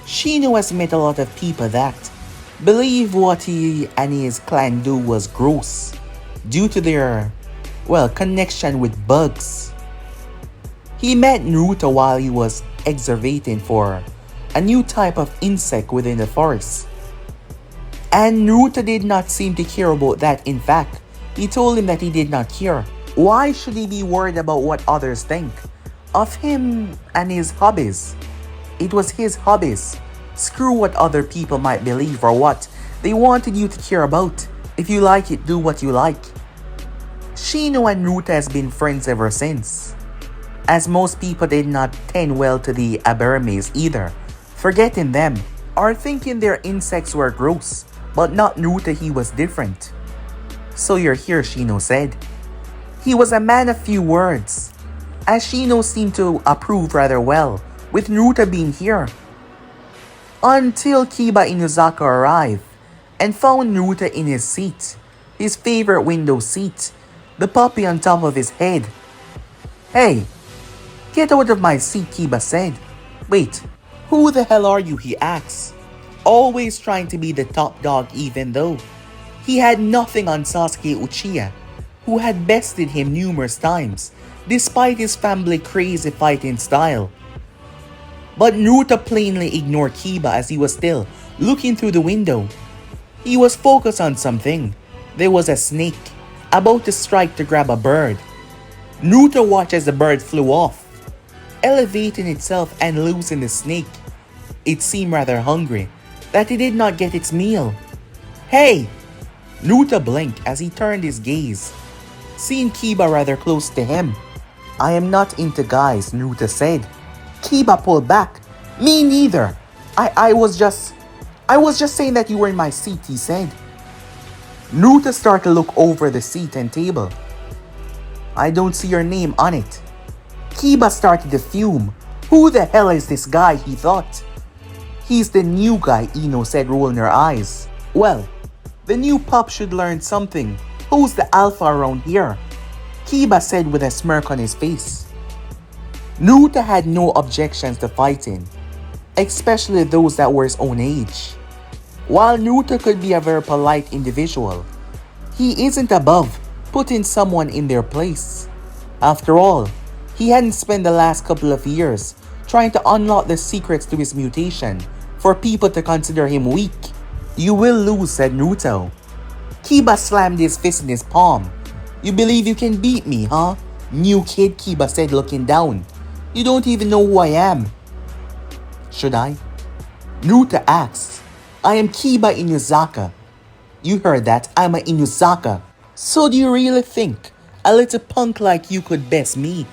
Shino has met a lot of people that believe what he and his clan do was gross due to their, connection with bugs. He met Naruto while he was excavating for a new type of insect within the forest. And Naruto did not seem to care about that. In fact, he told him that he did not care. Why should he be worried about what others think of him and his hobbies? It was his hobbies. Screw what other people might believe or what they wanted you to care about. If you like it, do what you like. Shino and Naruto has been friends ever since, as most people did not tend well to the Abermes either, forgetting them or thinking their insects were gross. But not Naruto, he was different. So you're here, Shino said. He was a man of few words, as Shino seemed to approve rather well with Naruto being here. Until Kiba Inuzaka arrived and found Naruto in his seat, his favorite window seat, the puppy on top of his head. Hey, get out of my seat, Kiba said. Wait, who the hell are you, he asked, always trying to be the top dog even though he had nothing on Sasuke Uchiha, who had bested him numerous times despite his family crazy fighting style. But Naruto plainly ignored Kiba as he was still looking through the window. He was focused on something. There was a snake about to strike to grab a bird. Naruto watched as the bird flew off, elevating itself and losing the snake. It seemed rather hungry that it did not get its meal. Hey! Naruto blinked as he turned his gaze, seeing Kiba rather close to him. I am not into guys, Naruto said. Kiba pulled back. Me neither. I was just saying that you were in my seat, he said. Naruto started to look over the seat and table. I don't see your name on it. Kiba started to fume. Who the hell is this guy, he thought. He's the new guy, Ino said, rolling her eyes. Well, the new pup should learn something. Who's the alpha around here? Kiba said with a smirk on his face. Naruto had no objections to fighting, especially those that were his own age. While Naruto could be a very polite individual, he isn't above putting someone in their place. After all, he hadn't spent the last couple of years trying to unlock the secrets to his mutation for people to consider him weak. You will lose, said Naruto. Kiba slammed his fist in his palm. You believe you can beat me, huh? New kid, Kiba said, looking down. You don't even know who I am. Should I? Naruto asked. I am Kiba Inuzaka. You heard that, I'm an Inuzaka. So do you really think a little punk like you could best me?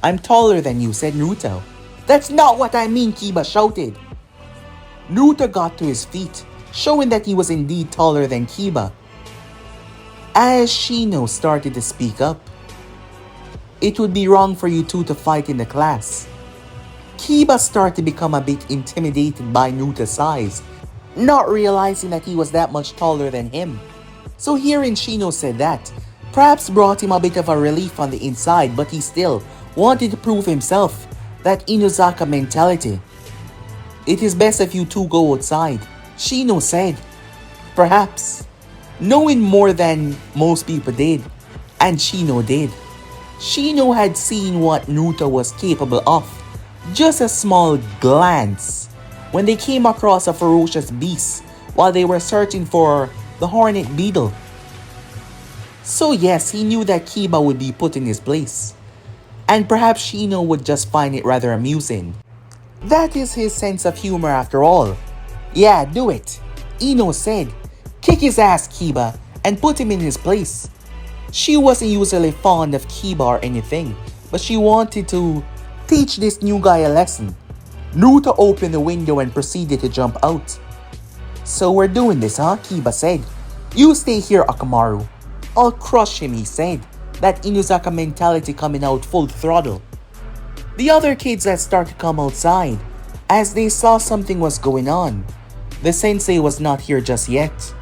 I'm taller than you, said Naruto. That's not what I mean, Kiba shouted. Naruto got to his feet, showing that he was indeed taller than Kiba. As Shino started to speak up, it would be wrong for you two to fight in the class. Kiba started to become a bit intimidated by Naruto's size, not realizing that he was that much taller than him. So hearing Shino say that, perhaps brought him a bit of a relief on the inside, but he still wanted to prove himself, that Inuzaka mentality. It is best if you two go outside, Shino said. Perhaps, knowing more than most people did, and Shino did. Shino had seen what Naruto was capable of, just a small glance, when they came across a ferocious beast while they were searching for the hornet beetle. So yes, he knew that Kiba would be put in his place, and perhaps Shino would just find it rather amusing. That is his sense of humor after all. Yeah, do it, Ino said. Kick his ass, Kiba, and put him in his place. She wasn't usually fond of Kiba or anything, but she wanted to teach this new guy a lesson. Naruto opened the window and proceeded to jump out. So we're doing this, huh? Kiba said. You stay here, Akamaru. I'll crush him, he said, that Inuzaka mentality coming out full throttle. The other kids had started to come outside as they saw something was going on. The sensei was not here just yet.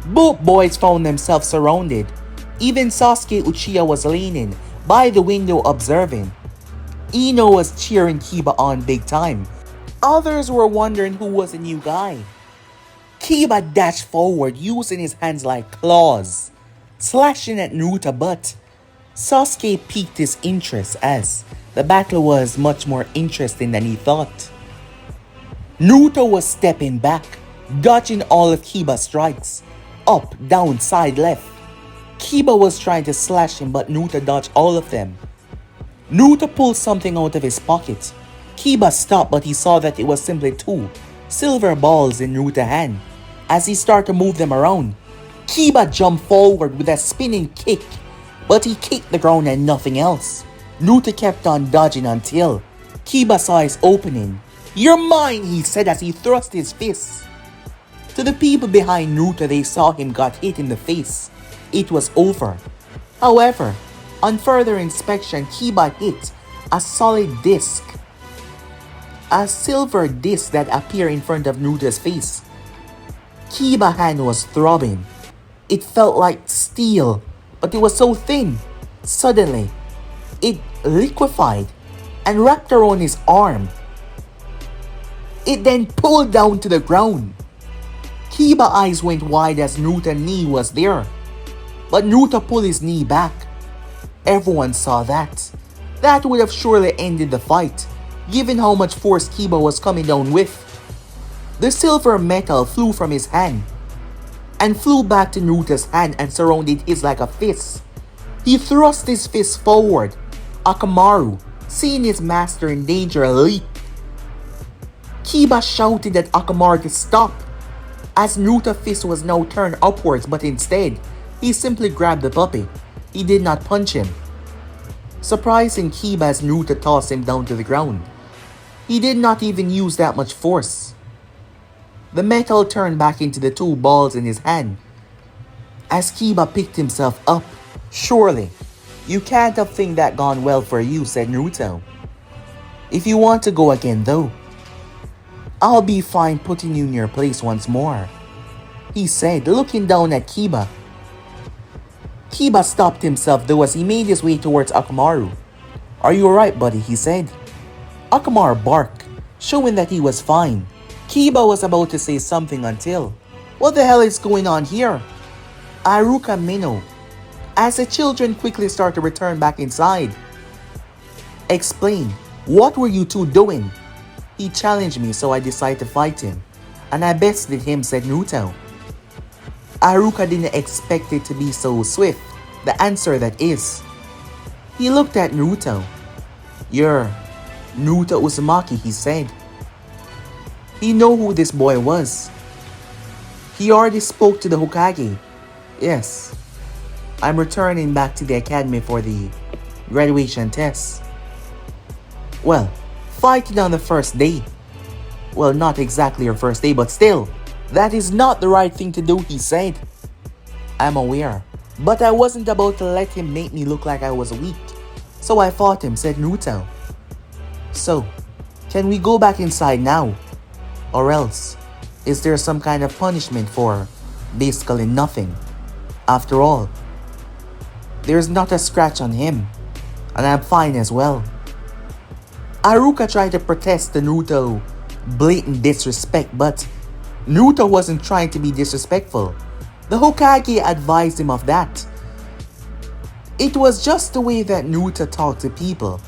Both boys found themselves surrounded. Even Sasuke Uchiha was leaning by the window observing. Ino was cheering Kiba on big time. Others were wondering who was the new guy. Kiba dashed forward using his hands like claws, slashing at Naruto, but Sasuke piqued his interest as the battle was much more interesting than he thought. Naruto was stepping back, dodging all of Kiba's strikes. Up, down, side, left. Kiba was trying to slash him, but Naruto dodged all of them. Naruto pulled something out of his pocket. Kiba stopped, but he saw that it was simply two silver balls in Naruto's hand. As he started to move them around, Kiba jumped forward with a spinning kick, but he kicked the ground and nothing else. Naruto kept on dodging until Kiba saw his opening. "You're mine," he said as he thrust his fists. To the people behind Naruto, they saw him got hit in the face. It was over. However, on further inspection, Kiba hit a solid disc. A silver disc that appeared in front of Naruto's face. Kiba's hand was throbbing. It felt like steel, but it was so thin. Suddenly, it liquefied and wrapped around his arm. It then pulled down to the ground. Kiba's eyes went wide as Naruto's knee was there. But Naruto pulled his knee back. Everyone saw that. That would have surely ended the fight, given how much force Kiba was coming down with. The silver metal flew from his hand and flew back to Naruto's hand and surrounded his like a fist. He thrust his fist forward. Akamaru, seeing his master in danger, leaped. Kiba shouted at Akamaru to stop, as Naruto's fist was now turned upwards, but instead, he simply grabbed the puppy. He did not punch him. Surprising Kiba as Naruto tossed him down to the ground. He did not even use that much force. The metal turned back into the two balls in his hand as Kiba picked himself up. "Surely, you can't have things that gone well for you," said Naruto. "If you want to go again though, I'll be fine putting you in your place once more," he said, looking down at Kiba. Kiba stopped himself though as he made his way towards Akamaru. "Are you alright, buddy?" he said. Akamaru barked, showing that he was fine. Kiba was about to say something until, "What the hell is going on here?" Aruka Mino, as the children quickly start to return back inside. "Explain, what were you two doing?" "He challenged me, so I decided to fight him, and I bested him," said Naruto. Aruka didn't expect it to be so swift, the answer that is. He looked at Naruto. "You're Naruto Uzumaki," he said. He knew who this boy was. He already spoke to the Hokage. "Yes, I'm returning back to the academy for the graduation test." "Well, fighting on the first day." "Well, not exactly your first day, but still, that is not the right thing to do," he said. "I'm aware, but I wasn't about to let him make me look like I was weak, so I fought him," said Naruto. "So, can we go back inside now? Or else, is there some kind of punishment for basically nothing? After all, there's not a scratch on him, and I'm fine as well." Aruka tried to protest the Naruto blatant disrespect, but Naruto wasn't trying to be disrespectful. The Hokage advised him of that. It was just the way that Naruto talked to people.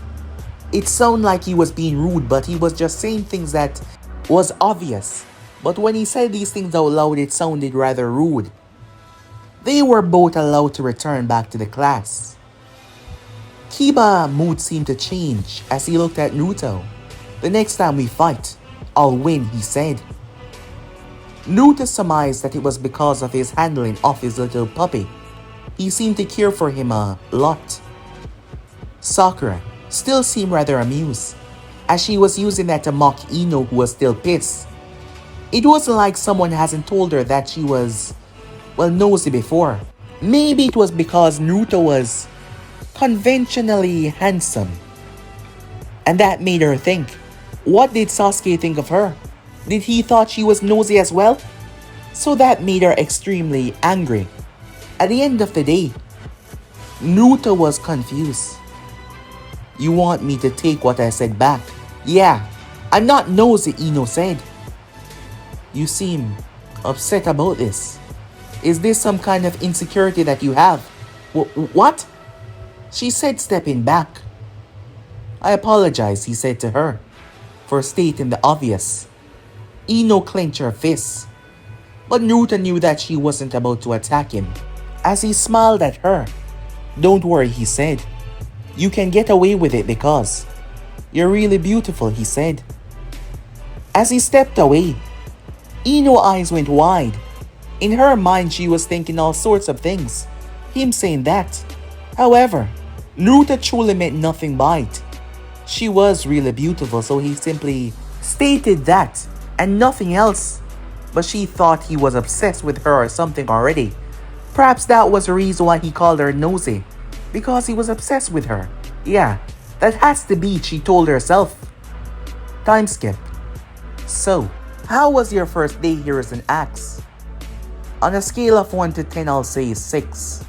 It sounded like he was being rude, but he was just saying things that was obvious. But when he said these things out loud, it sounded rather rude. They were both allowed to return back to the class. Kiba's mood seemed to change as he looked at Naruto. "The next time we fight, I'll win," he said. Naruto surmised that it was because of his handling of his little puppy. He seemed to care for him a lot. Sakura still seemed rather amused, as she was using that to mock Ino, who was still pissed. It wasn't like someone hasn't told her that she was, well, nosy before. Maybe it was because Naruto was conventionally handsome, and that made her think, what did Sasuke think of her? Did he thought she was nosy as well? So that made her extremely angry. At the end of the day, Naruto was confused. "You want me to take what I said back?" "Yeah, I'm not nosy," Ino said. "You seem upset about this. Is this some kind of insecurity that you have?" What? She said, stepping back. I apologize, he said to her, for stating the obvious. Ino clenched her fists, but Naruto knew that she wasn't about to attack him. As he smiled at her, don't worry, he said. You can get away with it because you're really beautiful, he said. As he stepped away, Ino's eyes went wide. In her mind, she was thinking all sorts of things, him saying that. However, Naruto truly meant nothing by it. She was really beautiful, so he simply stated that and nothing else. But she thought he was obsessed with her or something already. Perhaps that was the reason why he called her nosy, because he was obsessed with her. Yeah, that has to be, she told herself. Time skip. So, how was your first day here as an axe? On a scale of 1 to 10, I'll say 6.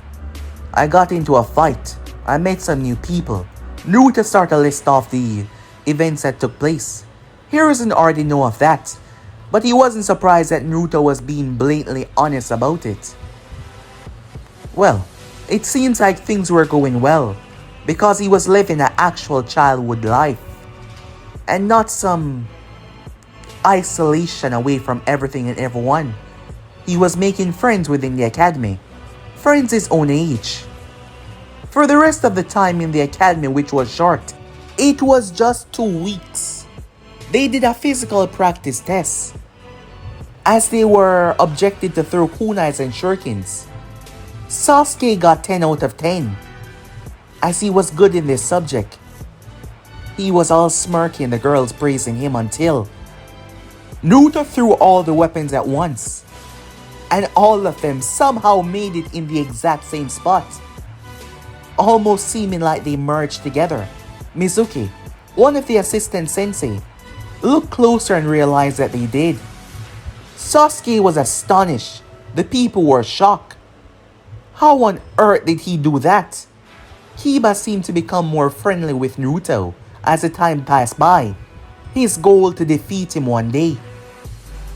I got into a fight. I met some new people. Naruto started to list off the events that took place. Hiruzen already know of that, but he wasn't surprised that Naruto was being blatantly honest about it. Well, it seems like things were going well, because he was living an actual childhood life, and not some isolation away from everything and everyone. He was making friends within the academy, friends his own age. For the rest of the time in the academy, which was short, it was just 2 weeks. They did a physical practice test, as they were objected to throw kunais and shurikens. Sasuke got 10 out of 10, as he was good in this subject. He was all smirky and the girls praising him until Naruto threw all the weapons at once, and all of them somehow made it in the exact same spot, almost seeming like they merged together. Mizuki, one of the assistant sensei, looked closer and realized that they did. Sasuke was astonished. The people were shocked. How on earth did he do that? Kiba seemed to become more friendly with Naruto as the time passed by, his goal to defeat him one day.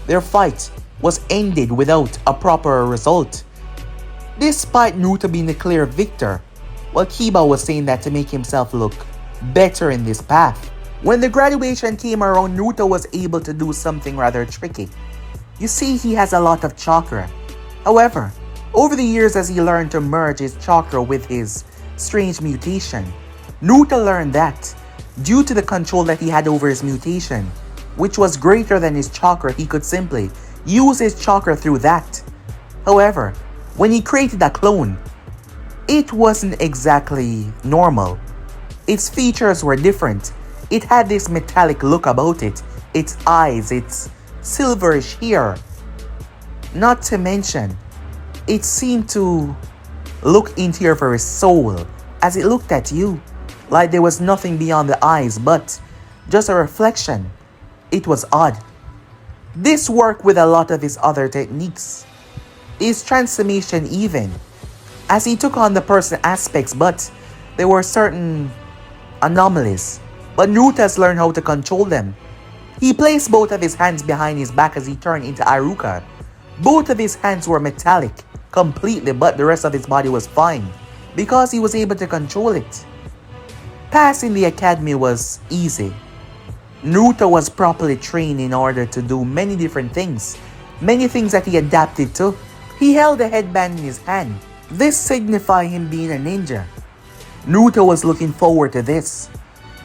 Their fight was ended without a proper result, despite Naruto being the clear victor, while Kiba was saying that to make himself look better in this path. When the graduation came around, Naruto was able to do something rather tricky. You see, he has a lot of chakra. However, over the years as he learned to merge his chakra with his strange mutation, Naruto learned that, due to the control that he had over his mutation, which was greater than his chakra, he could simply use his chakra through that. However, when he created a clone, it wasn't exactly normal. Its features were different. It had this metallic look about it, its eyes, its silverish hair. Not to mention, it seemed to look into your very soul as it looked at you, like there was nothing beyond the eyes but just a reflection. It was odd. This worked with a lot of his other techniques. His transformation even, as he took on the person aspects, but there were certain anomalies. But Naruto has learned how to control them. He placed both of his hands behind his back as he turned into Iruka. Both of his hands were metallic, completely, but the rest of his body was fine, because he was able to control it. Passing the academy was easy. Naruto was properly trained in order to do many different things, many things that he adapted to. He held a headband in his hand. This signified him being a ninja. Naruto was looking forward to this.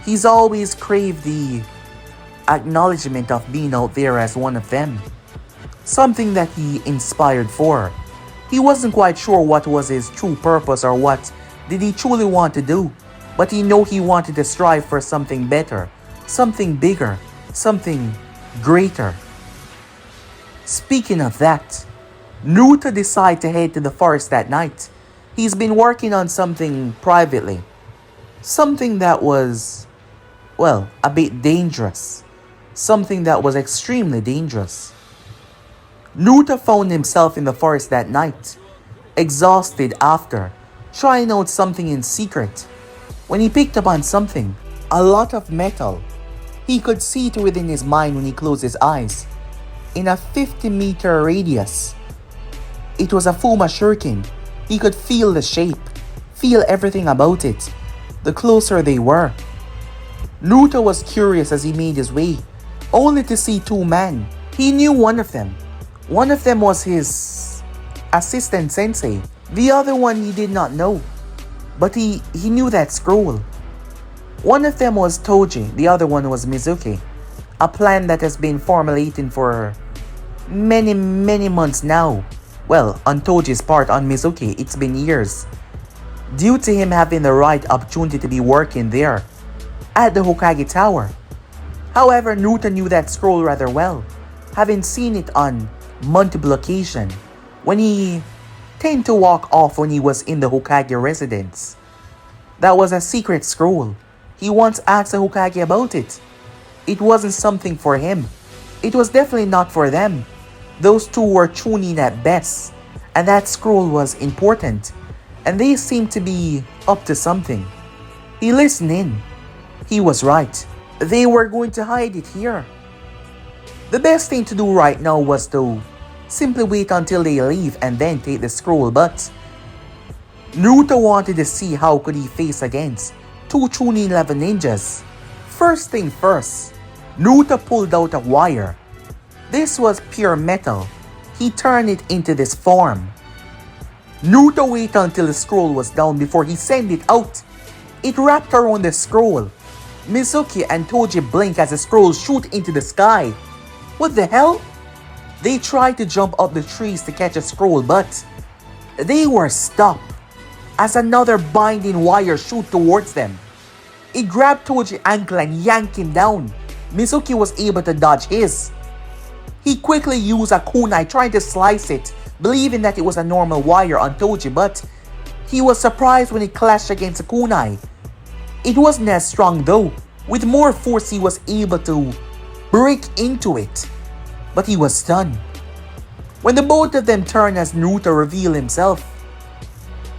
He's always craved the acknowledgement of being out there as one of them, something that he inspired for. He wasn't quite sure what was his true purpose or what did he truly want to do, but he knew he wanted to strive for something better, something bigger, something greater. Speaking of that, Naruto decided to head to the forest that night. He's been working on something privately, something that was, well, a bit dangerous, something that was extremely dangerous. Naruto found himself in the forest that night, exhausted after trying out something in secret, when he picked up on something, a lot of metal. He could see it within his mind when he closed his eyes. In a 50-meter radius, it was a Fuma Shuriken. He could feel the shape, feel everything about it, the closer they were. Naruto was curious as he made his way, only to see two men. He knew one of them. One of them was his assistant sensei. The other one he did not know. But he knew that scroll. One of them was Toji, the other one was Mizuki. A plan that has been formulating for many months now. Well, on Toji's part, on Mizuki, it's been years. Due to him having the right opportunity to be working there, at the Hokage Tower. However, Naruto knew that scroll rather well, having seen it on multiple occasions when he tended to walk off when he was in the Hokage residence. That was a secret scroll. He once asked the Hokage about it. It wasn't something for him. It was definitely not for them. Those two were tuning at best, and that scroll was important, and they seemed to be up to something. He listened in. He was right. They were going to hide it here. The best thing to do right now was to simply wait until they leave and then take the scroll, but Naruto wanted to see how could he face against two Chunin level ninjas. First thing first, Naruto pulled out a wire. This was pure metal. He turned it into this form. Naruto waited until the scroll was down before he sent it out. It wrapped around the scroll. Mizuki and Toji blink as the scrolls shoot into the sky. What the hell? They tried to jump up the trees to catch a scroll, but they were stopped as another binding wire shoot towards them. It grabbed Toji's ankle and yanked him down. Mizuki was able to dodge his. He quickly used a kunai trying to slice it, believing that it was a normal wire on Toji, but he was surprised when it clashed against a kunai. It wasn't as strong though. With more force he was able to break into it, but he was stunned. When the both of them turned as Naruto revealed himself,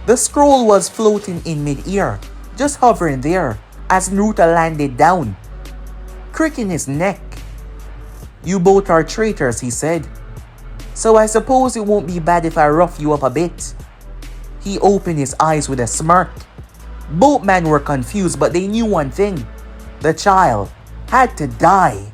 the scroll was floating in mid-air, just hovering there as Naruto landed down, cricking his neck. "You both are traitors," he said. "So I suppose it won't be bad if I rough you up a bit." He opened his eyes with a smirk. Both men were confused, but they knew one thing. The child had to die.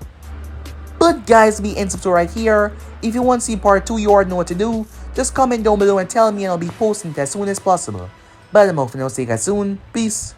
But guys, be in subscribe right here. If you want to see part 2, you already know what to do. Just comment down below and tell me, and I'll be posting it as soon as possible. But I'm off and I'll see you guys soon. Peace.